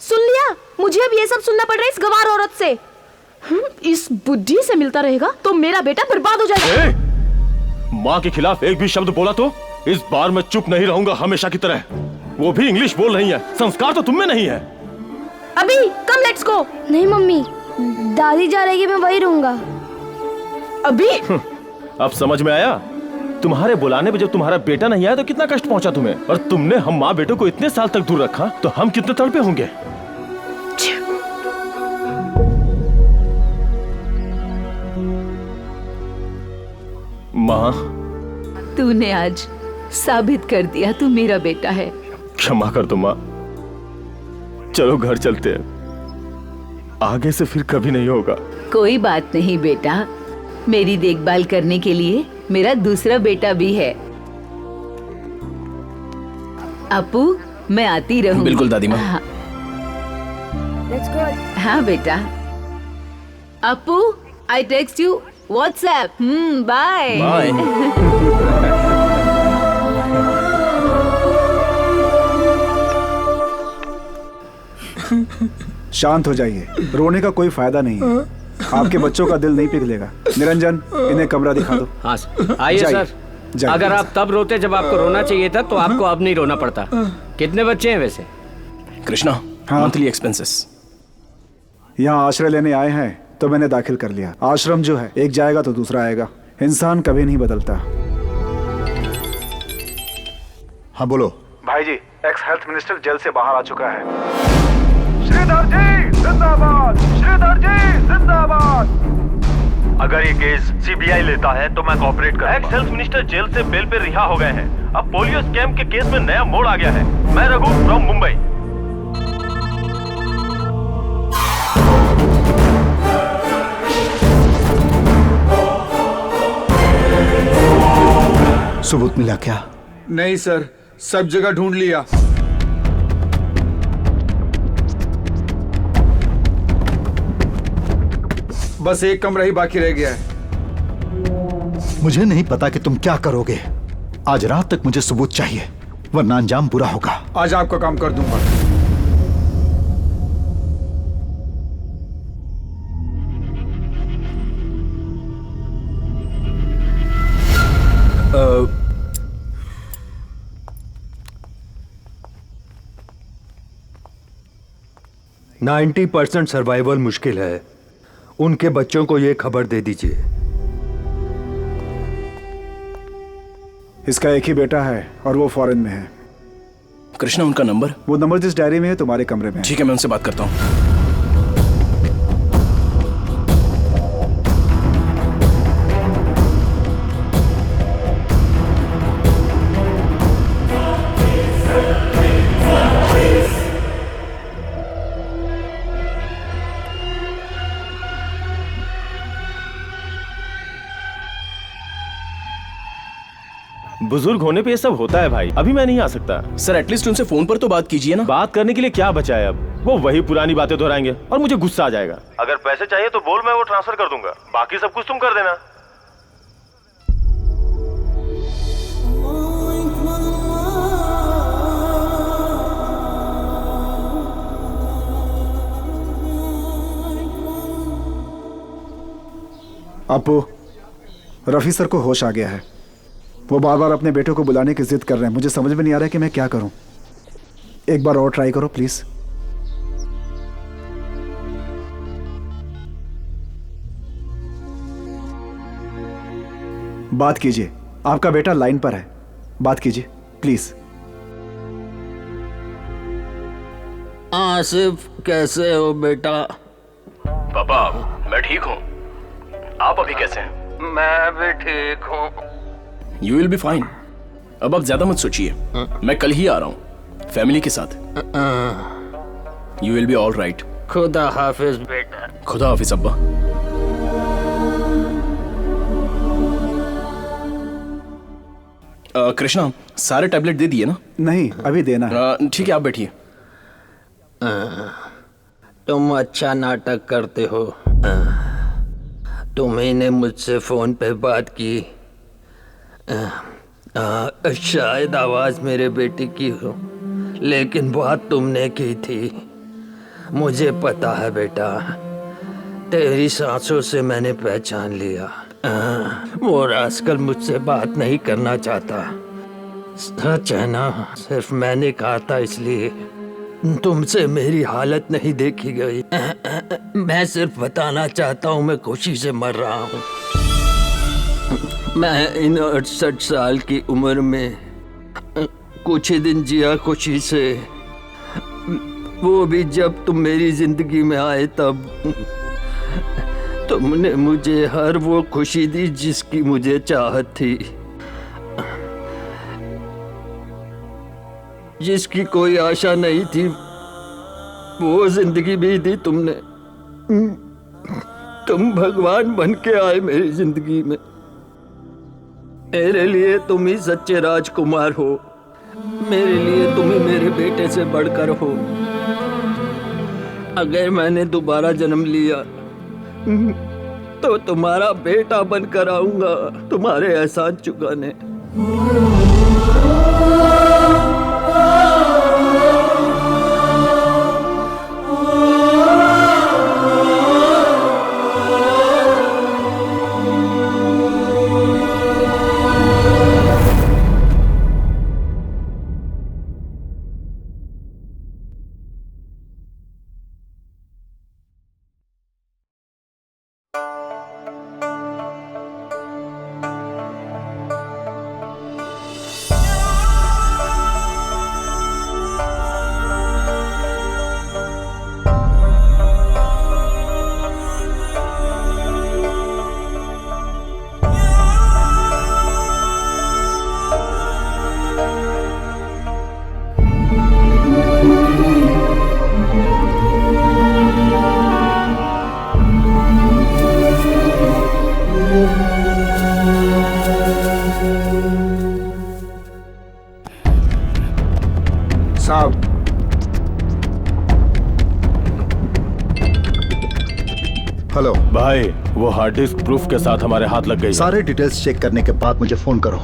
सुन लिया? मुझे अब ये सब सुनना पड़ रहा है इस गवार औरत से। इस बुद्धि से मिलता रहेगा तो मेरा बेटा बर्बाद हो जाएगा। माँ के खिलाफ एक भी शब्द बोला तो इस बार मैं चुप नहीं रहूंगा हमेशा की तरह। वो भी इंग्लिश बोल रही है, संस्कार तो तुम में नहीं है। अभी कम, लेट्स गो। नहीं मम्मी, दादी जा रही है, मैं वही रहूंगा। अभी अब समझ में आया? तुम्हारे बुलाने पे जब तुम्हारा बेटा नहीं आया तो कितना कष्ट पहुंचा तुम्हें, और तुमने हम माँ बेटों को इतने साल तक दूर रखा तो हम कितने तड़पे होंगे। माँ, तूने आज साबित कर दिया तू मेरा बेटा है। क्षमा कर दो माँ, चलो घर चलते हैं, आगे से फिर कभी नहीं होगा। कोई बात नहीं बेटा, मेरी देखभाल करने के लिए मेरा दूसरा बेटा भी है। अपू, मैं आती रहूं। बिल्कुल दादी माँ। हाँ, लेट्स गो। हाँ बेटा। Apu, I text you WhatsApp. Bye bye. शांत हो जाइए, रोने का कोई फायदा नहीं है। आपके बच्चों का दिल नहीं पिघलेगा। निरंजन, इन्हें कमरा दिखा दो। हाँ आइए सर। अगर आप तब रोते जब आपको रोना चाहिए था तो आपको अब नहीं रोना पड़ता। कितने बच्चे हैं वैसे? Krishna, monthly expenses. यहाँ आश्रय लेने आए हैं तो मैंने दाखिल कर लिया। आश्रम जो है एक जाएगा तो दूसरा आएगा, इंसान कभी नहीं बदलता। हाँ बोलो। भाई जी, एक्स हेल्थ मिनिस्टर जेल से बाहर आ चुका है। श्रीधर जी जिंदाबाद, श्रीधर जी जिंदाबाद। अगर ये केस सीबीआई लेता है तो मैं कोऑपरेट करूंगा। एक्स हेल्थ मिनिस्टर जेल से बेल पे रिहा हो गए हैं। अब पोलियो स्कैम के केस में नया मोड़ आ गया है। मैं रघु फ्रॉम मुंबई। सबूत मिला क्या? नहीं सर, सब जगह ढूंढ लिया। बस एक कमरा ही बाकी रह गया है। मुझे नहीं पता कि तुम क्या करोगे। आज रात तक मुझे सबूत चाहिए, वरना अंजाम बुरा होगा। आज आपका काम कर दूंगा। अ 90% सर्वाइवल मुश्किल है। उनके बच्चों को ये खबर दे दीजिए। इसका एक ही बेटा है और वो फॉरेन में है। कृष्णा, उनका नंबर? वो नंबर जिस डायरी में है तुम्हारे कमरे में। ठीक है, मैं उनसे बात करता हूँ। बुजुर्ग होने पे ये सब होता है भाई। अभी मैं नहीं आ सकता। सर, एटलीस्ट उनसे फोन पर तो बात कीजिए ना। बात करने के लिए क्या बचा है अब? वो वही पुरानी बातें दोहराएंगे और मुझे गुस्सा आ जाएगा। अगर पैसे चाहिए तो बोल, मैं वो ट्रांसफर कर दूंगा। बाकी सब कुछ तुम कर देना। अपू, रफी सर को होश आ गया है। वो बार बार अपने बेटे को बुलाने की जिद कर रहे हैं। मुझे समझ में नहीं आ रहा है कि मैं क्या करूं। एक बार और ट्राई करो प्लीज। बात कीजिए, आपका बेटा लाइन पर है, बात कीजिए प्लीज। आसिफ कैसे हो बेटा? पापा मैं ठीक हूँ, आप अभी कैसे हैं? मैं भी ठीक हूँ। You will be fine. अब आप ज्यादा मत सोचिए, मैं कल ही आ रहा हूँ फैमिली के साथ। You will be all right. खुदा हाफिज बेटा। खुदा हाफिज अब्बा। कृष्णा सारे टैबलेट दे दिए ना? नहीं अभी देना है। ठीक है आप बैठिए। तुम अच्छा नाटक करते हो। तुम्ही ने मुझसे फोन पे बात की। शायद आवाज मेरे बेटे की हो, लेकिन बात तुमने की थी। मुझे पता है बेटा, तेरी सांसों से मैंने पहचान लिया। वो रास्कल मुझसे बात नहीं करना चाहता। सच है ना? सिर्फ मैंने कहा था इसलिए तुमसे मेरी हालत नहीं देखी गई। मैं सिर्फ बताना चाहता हूँ मैं खुशी से मर रहा हूँ। मैं इन 68 साल की उम्र में कुछ ही दिन जिया खुशी से, वो भी जब तुम मेरी जिंदगी में आए तब। तुमने मुझे हर वो खुशी दी जिसकी मुझे चाहत थी, जिसकी कोई आशा नहीं थी। वो जिंदगी भी दी तुमने। तुम भगवान बन के आए मेरी जिंदगी में। मेरे लिए तुम ही सच्चे राजकुमार हो। मेरे लिए तुम ही मेरे बेटे से बढ़कर हो। अगर मैंने दोबारा जन्म लिया तो तुम्हारा बेटा बनकर आऊंगा तुम्हारे एहसान चुकाने। हेलो भाई, वो हार्ड डिस्क प्रूफ के साथ हमारे हाथ लग गई। सारे डिटेल्स चेक करने के बाद मुझे फोन करो।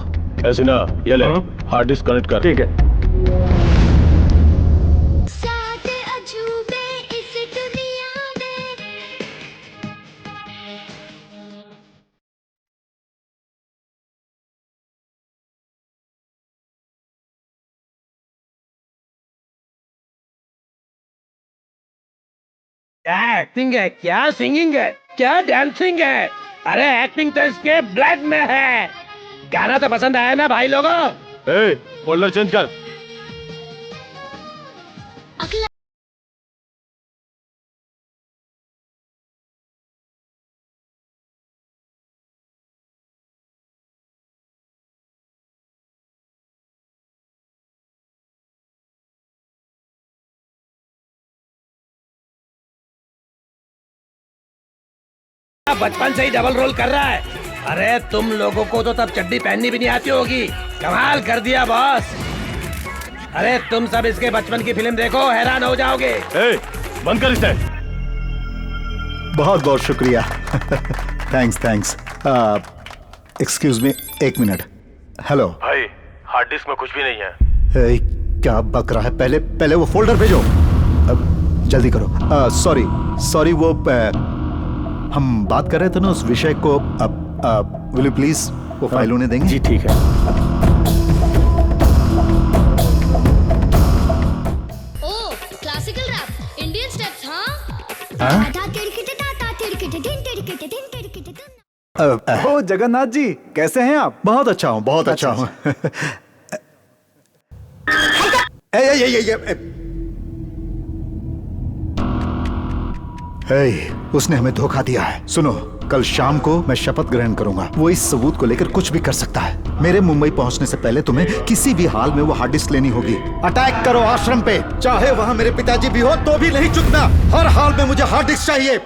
ऐसे ना, ये ले हार्ड डिस्क कनेक्ट कर। ठीक है। क्या एक्टिंग है, क्या सिंगिंग है, क्या डांसिंग है। अरे एक्टिंग तो इसके ब्लड में है। गाना तो पसंद आया ना भाई लोगों? फोल्डर चेंज कर। बचपन से ही डबल रोल कर रहा है। अरे तुम लोगों को तो तब चड्डी पहननी भी नहीं आती होगी। कमाल कर दिया बॉस। अरे तुम सब इसके बचपन की फिल्म देखो, हैरान हो जाओगे। बंद कर इसे। बहुत बहुत शुक्रिया। Thanks thanks. एक्सक्यूज मी, एक मिनट। हेलो भाई, हार्ड डिस्क में कुछ भी नहीं है। क्या बक रहा है? पहले वो फोल्डर भेजो। जल्दी करो। सॉरी वो हम बात कर रहे थे ना उस विषय को। अब विल यू प्लीज वो फाइल उन्हें देंगे? जी ठीक है। ओ क्लासिकल रैप, इंडियन स्टेप्स। हाँ ओ जगन्नाथ जी, कैसे हैं आप? बहुत अच्छा हूँ, बहुत अच्छा हूँ। उसने हमें धोखा दिया है। सुनो, कल शाम को मैं शपथ ग्रहण करूंगा। वो इस सबूत को लेकर कुछ भी कर सकता है। मेरे मुंबई पहुंचने से पहले तुम्हें किसी भी हाल में वो हार्ड डिस्क लेनी होगी। अटैक करो आश्रम पे, चाहे वहां मेरे पिताजी भी हो तो भी नहीं चुकना। हर हाल में मुझे हार्ड डिस्क चाहिए।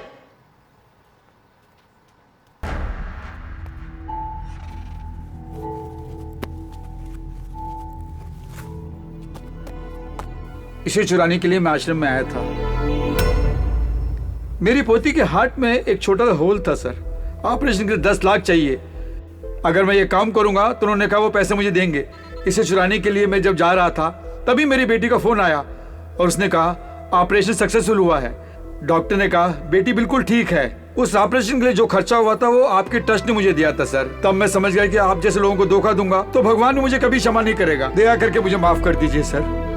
इसे चुराने के लिए मैं आश्रम में आया था। मेरी पोती के हार्ट में एक छोटा सा होल था सर। ऑपरेशन के लिए 10 लाख चाहिए। अगर मैं ये काम करूंगा तो उन्होंने कहा वो पैसे मुझे देंगे। इसे चुराने के लिए मैं जब जा रहा था तभी मेरी बेटी का फोन आया और उसने कहा ऑपरेशन सक्सेसफुल हुआ है। डॉक्टर ने कहा बेटी बिल्कुल ठीक है। उस ऑपरेशन के लिए जो खर्चा हुआ था वो आपके ट्रस्ट ने मुझे दिया था सर। तब मैं समझ गया कि आप जैसे लोगों को धोखा दूंगा तो भगवान मुझे कभी क्षमा नहीं करेगा। दया करके मुझे माफ कर दीजिए सर।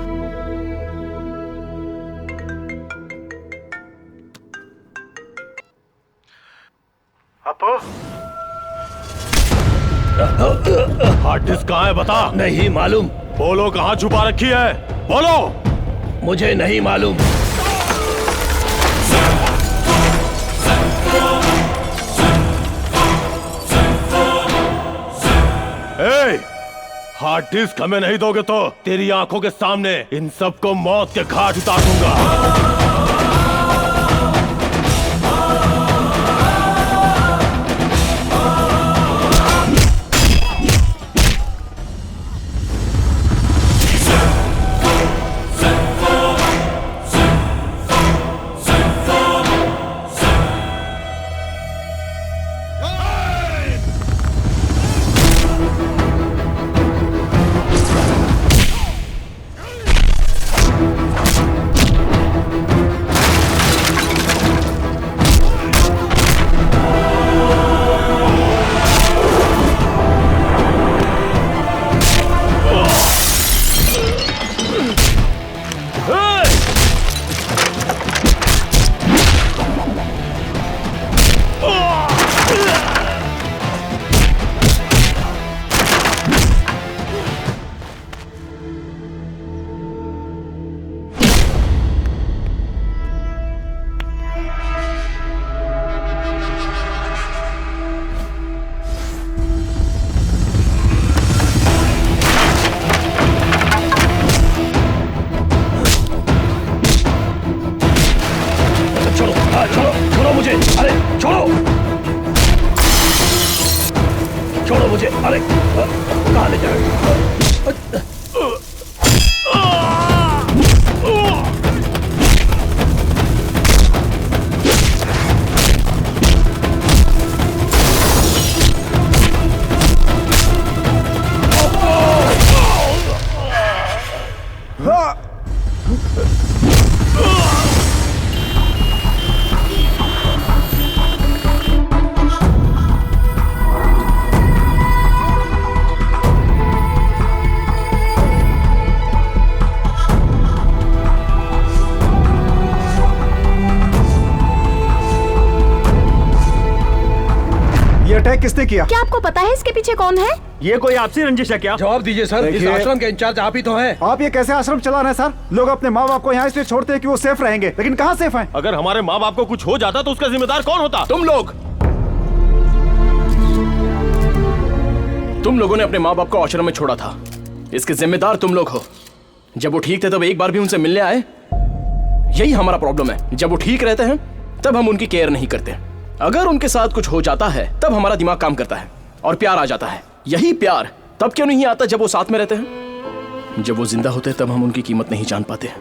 हार्ड डिस्क कहाँ है बता। नहीं मालूम। बोलो कहाँ छुपा रखी है, बोलो। मुझे नहीं मालूम। हार्ड डिस्क हमें नहीं दोगे तो तेरी आंखों के सामने इन सबको मौत के घाट उतार दूंगा। छोड़ो मुझे। अरे कहाँ ले जा रहे हो? किसने किया? क्या आपको पता है इसके पीछे कौन है? ये कोई आपसी रंजिश है क्या? जवाब दीजिए सर। इस आश्रम के इंचार्ज आप ही तो हैं। आप ये कैसे आश्रम चला रहे हैं सर? लोग अपने माँ बाप को यहाँ इसलिए छोड़ते हैं कि वो सेफ रहेंगे, लेकिन कहाँ सेफ हैं? अगर हमारे माँ बाप को कुछ हो जाता तो उसका जिम्मेदार कौन होता? तुम लोग। तुम लोगों ने अपने माँ बाप को आश्रम में छोड़ा था, इसके जिम्मेदार तुम लोग हो। जब वो ठीक थे तब एक बार भी उनसे मिलने आए? यही हमारा प्रॉब्लम है। जब वो ठीक रहते हैं तब हम उनकी केयर नहीं करते। अगर उनके साथ कुछ हो जाता है तब हमारा दिमाग काम करता है और प्यार आ जाता है। यही प्यार तब क्यों नहीं आता जब वो साथ में रहते हैं? जब वो जिंदा होते हैं तब हम उनकी कीमत नहीं जान पाते।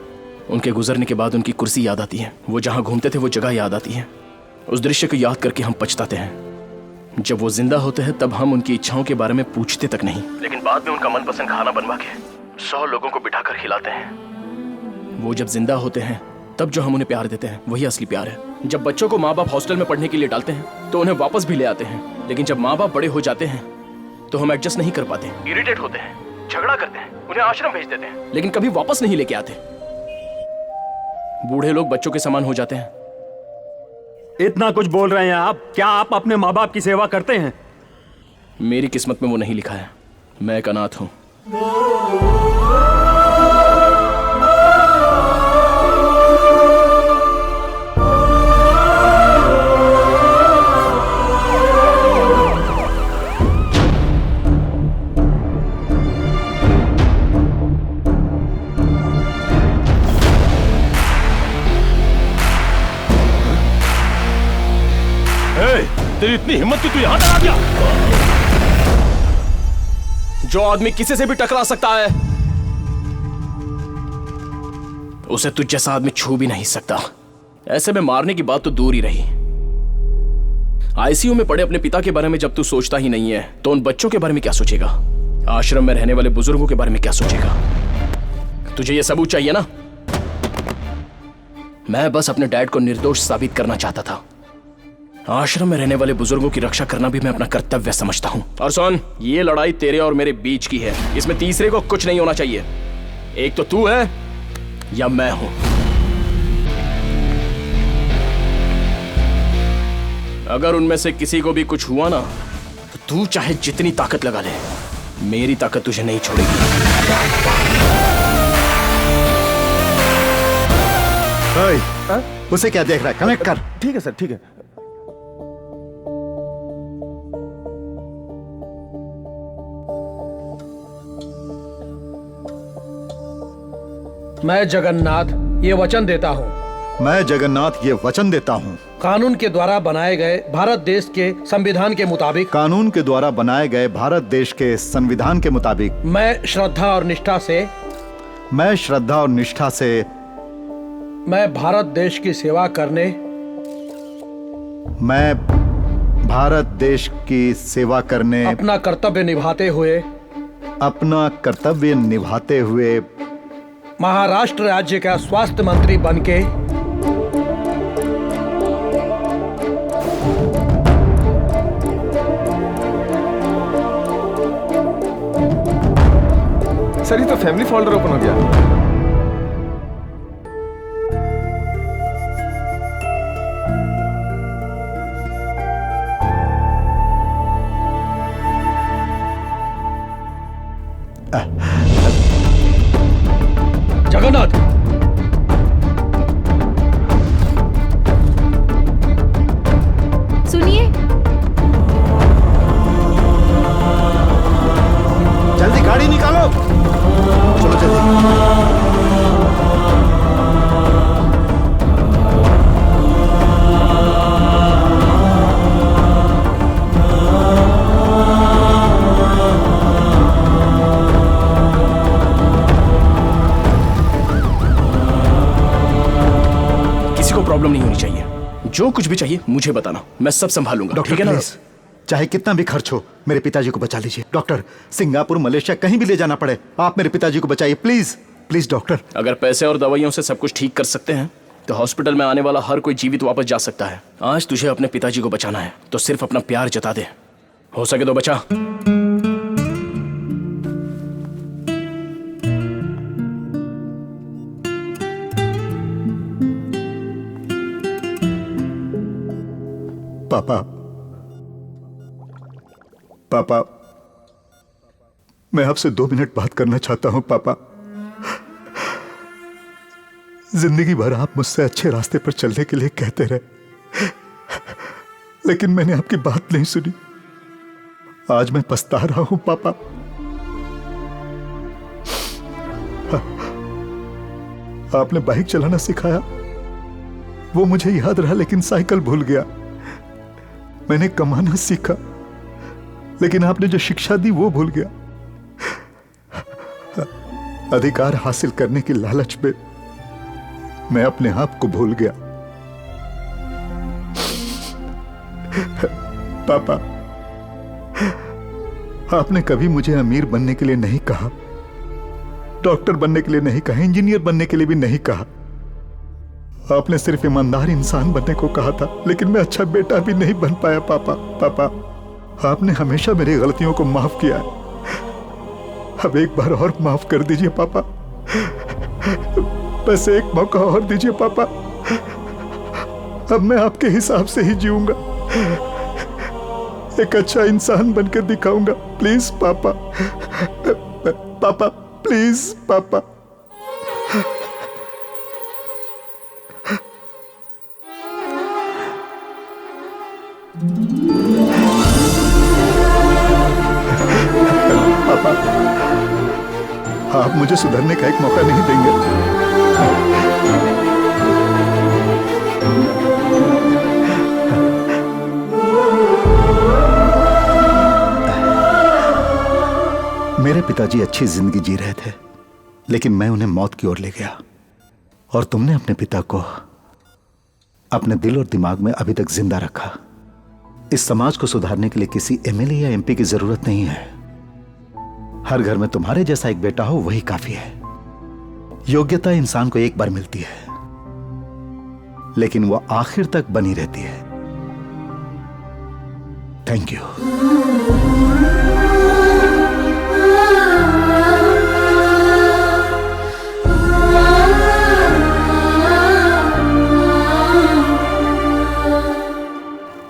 उनके गुजरने के बाद उनकी कुर्सी याद आती है, वो जहां घूमते थे वो जगह याद आती है। उस दृश्य को याद करके हम पछताते हैं। जब वो जिंदा होते हैं तब हम उनकी इच्छाओं के बारे में पूछते तक नहीं, लेकिन बाद में उनका मनपसंद खाना बनवा के 100 लोगों को बिठाकर खिलाते हैं। वो जब जिंदा होते हैं तब जो हम उन्हें प्यार देते हैं वही असली प्यार है। जब बच्चों को माँ बाप हॉस्टल में पढ़ने के लिए डालते हैं तो उन्हें वापस भी ले आते हैं, लेकिन जब माँ बाप बड़े हो जाते हैं तो हम एडजस्ट नहीं कर पाते, इरिटेट होते हैं, झगड़ा करते हैं, उन्हें आश्रम भेज देते हैं, लेकिन कभी वापस नहीं लेके आते। बूढ़े लोग बच्चों के समान हो जाते हैं इतना कुछ बोल रहे हैं आप, क्या आप अपने माँ बाप की सेवा करते हैं? मेरी किस्मत में वो नहीं लिखा है। मैं एक अनाथ हूं। तेरी इतनी हिम्मत कि तू यहां तक आ गया? जो आदमी किसी से भी टकरा सकता है उसे तुझ जैसा आदमी छू भी नहीं सकता। ऐसे में मारने की बात तो दूर ही रही। आईसीयू में पड़े अपने पिता के बारे में जब तू सोचता ही नहीं है तो उन बच्चों के बारे में क्या सोचेगा? आश्रम में रहने वाले बुजुर्गों के बारे में क्या सोचेगा? तुझे यह सबूत चाहिए ना? मैं बस अपने डैड को निर्दोष साबित करना चाहता था। आश्रम में रहने वाले बुजुर्गों की रक्षा करना भी मैं अपना कर्तव्य समझता हूं। और सुन, ये लड़ाई तेरे और मेरे बीच की है। इसमें तीसरे को कुछ नहीं होना चाहिए। एक तो तू है या मैं हूं। अगर उनमें से किसी को भी कुछ हुआ ना तो तू चाहे जितनी ताकत लगा ले, मेरी ताकत तुझे नहीं छोड़ेगी। उसे क्या देख रहा है? कनेक्ट कर। ठीक है सर, ठीक है। मैं जगन्नाथ ये वचन देता हूँ। मैं जगन्नाथ ये वचन देता हूँ। कानून के द्वारा बनाए गए भारत देश के संविधान के मुताबिक। कानून के द्वारा बनाए गए भारत देश के संविधान के मुताबिक। मैं श्रद्धा और निष्ठा से। मैं श्रद्धा और निष्ठा से। मैं भारत देश की सेवा करने। मैं भारत देश की सेवा करने। अपना कर्तव्य निभाते हुए। अपना कर्तव्य निभाते हुए। महाराष्ट्र राज्य का स्वास्थ्य मंत्री बनके। सर ये तो फैमिली फोल्डर ओपन हो गया। जगन्नाथ, सुनिए। जल्दी गाड़ी निकालो। चलो जल्दी। प्रॉब्लम नहीं होनी चाहिए। जो कुछ भी चाहिए मुझे बताना, मैं सब संभालूंगा। ठीक है ना? चाहे कितना भी खर्च हो, मेरे पिताजी को बचा लीजिए। डॉक्टर, सिंगापुर मलेशिया कहीं भी ले जाना पड़े, आप मेरे पिताजी को बचाइए प्लीज। Please doctor. अगर पैसे और दवाइयों से सब कुछ ठीक कर सकते हैं तो हॉस्पिटल में आने वाला हर कोई जीवित वापस जा सकता है। आज तुझे अपने पिताजी को बचाना है तो सिर्फ अपना प्यार जता दे। हो सके तो बचा। पापा, पापा, मैं आपसे 2 मिनट बात करना चाहता हूं। पापा, जिंदगी भर आप मुझसे अच्छे रास्ते पर चलने के लिए कहते रहे, लेकिन मैंने आपकी बात नहीं सुनी। आज मैं पछता रहा हूं पापा। आपने बाइक चलाना सिखाया, वो मुझे याद रहा, लेकिन साइकिल भूल गया। मैंने कमाना सीखा, लेकिन आपने जो शिक्षा दी वो भूल गया। अधिकार हासिल करने की लालच में मैं अपने आप को भूल गया। पापा, आपने कभी मुझे अमीर बनने के लिए नहीं कहा, डॉक्टर बनने के लिए नहीं कहा, इंजीनियर बनने के लिए भी नहीं कहा। आपने सिर्फ ईमानदार इंसान बनने को कहा था, लेकिन मैं अच्छा बेटा भी नहीं बन पाया। पापा, पापा, आपने हमेशा मेरी गलतियों को माफ किया है। अब एक बार और माफ कर दीजिए पापा, बस एक मौका और दीजिए पापा। अब मैं आपके हिसाब से ही जीऊंगा, एक अच्छा इंसान बनकर दिखाऊंगा। प्लीज पापा, पापा प्लीज पापा। पापा, आप मुझे सुधरने का एक मौका नहीं देंगे? मेरे पिताजी अच्छी जिंदगी जी रहे थे, लेकिन मैं उन्हें मौत की ओर ले गया, और तुमने अपने पिता को अपने दिल और दिमाग में अभी तक जिंदा रखा। इस समाज को सुधारने के लिए किसी एमएलए या एमपी की जरूरत नहीं है। हर घर में तुम्हारे जैसा एक बेटा हो, वही काफी है। योग्यता इंसान को एक बार मिलती है, लेकिन वो आखिर तक बनी रहती है। Thank you.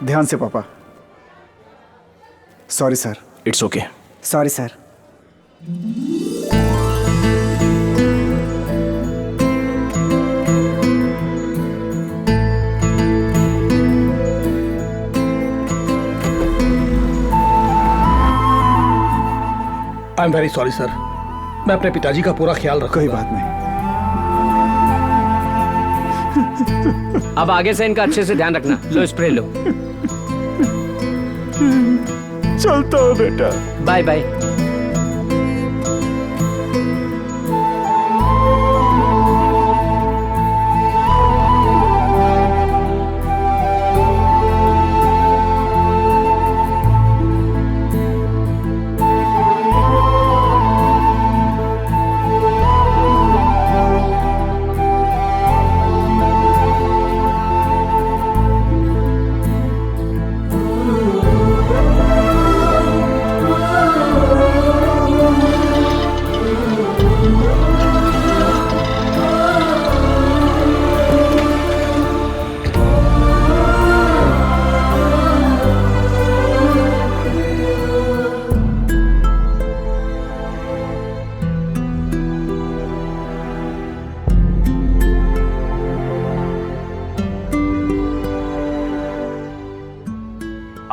ध्यान से पापा। Sorry sir. It's okay. Sorry sir. I am very sorry sir. मैं अपने पिताजी का पूरा ख्याल रखूंगा। कोई बात नहीं। अब आगे से इनका अच्छे से ध्यान रखना। लो स्प्रे लो। चलता हूँ बेटा। Bye bye.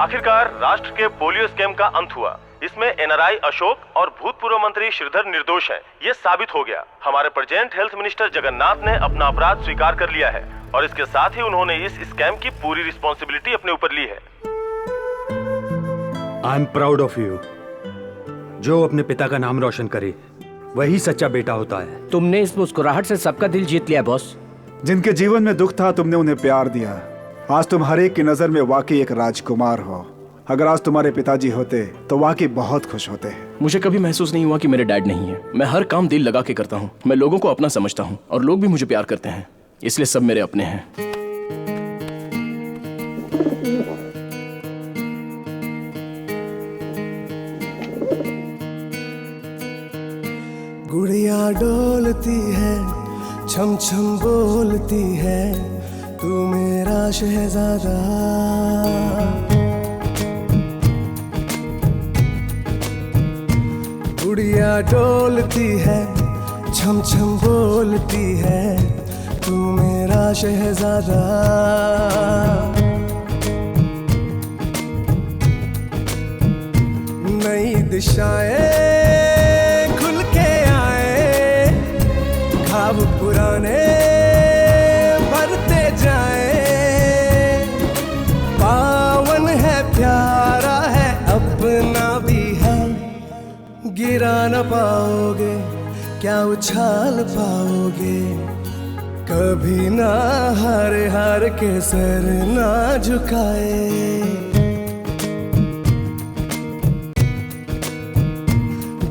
आखिरकार राष्ट्र के पोलियो स्कैम का अंत हुआ। इसमें एनआरआई अशोक और भूतपूर्व मंत्री श्रीधर निर्दोष हैं। ये साबित हो गया। हमारे प्रेजेंट हेल्थ मिनिस्टर जगन्नाथ ने अपना अपराध स्वीकार कर लिया है, और इसके साथ ही उन्होंने इस स्कैम की पूरी रिस्पॉन्सिबिलिटी अपने ऊपर ली है। I am proud of you. जो अपने पिता का नाम रोशन करे, वही सच्चा बेटा होता है। तुमने इस मुस्कुराहट से सबका दिल जीत लिया बॉस। जिनके जीवन में दुख था, तुमने उन्हें प्यार दिया। आज तुम हर एक की नजर में वाकई एक राजकुमार हो। अगर आज तुम्हारे पिताजी होते तो वाकई बहुत खुश होते। मुझे कभी महसूस नहीं हुआ कि मेरे डैड नहीं है। मैं हर काम दिल लगा के करता हूँ। मैं लोगों को अपना समझता हूँ, और लोग भी मुझे प्यार करते हैं, इसलिए सब मेरे अपने हैं। गुड़िया डोलती है, छम छम बोलती है, तू मेरा शहजादा। गुड़िया डोलती है, छम छम बोलती है, तू मेरा शहजादा। नई दिशाएं खुल के आए, ख्वाब पुराने बढ़ते जाए। पावन है, प्यारा है, अपना भी है। गिरा न पाओगे, क्या उछाल पाओगे। कभी ना हारे, हार के सर ना झुकाए।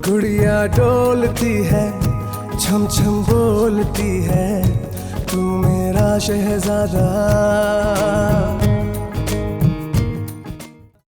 गुड़िया डोलती है, छम छम बोलती है, तू मेरा शहजादा।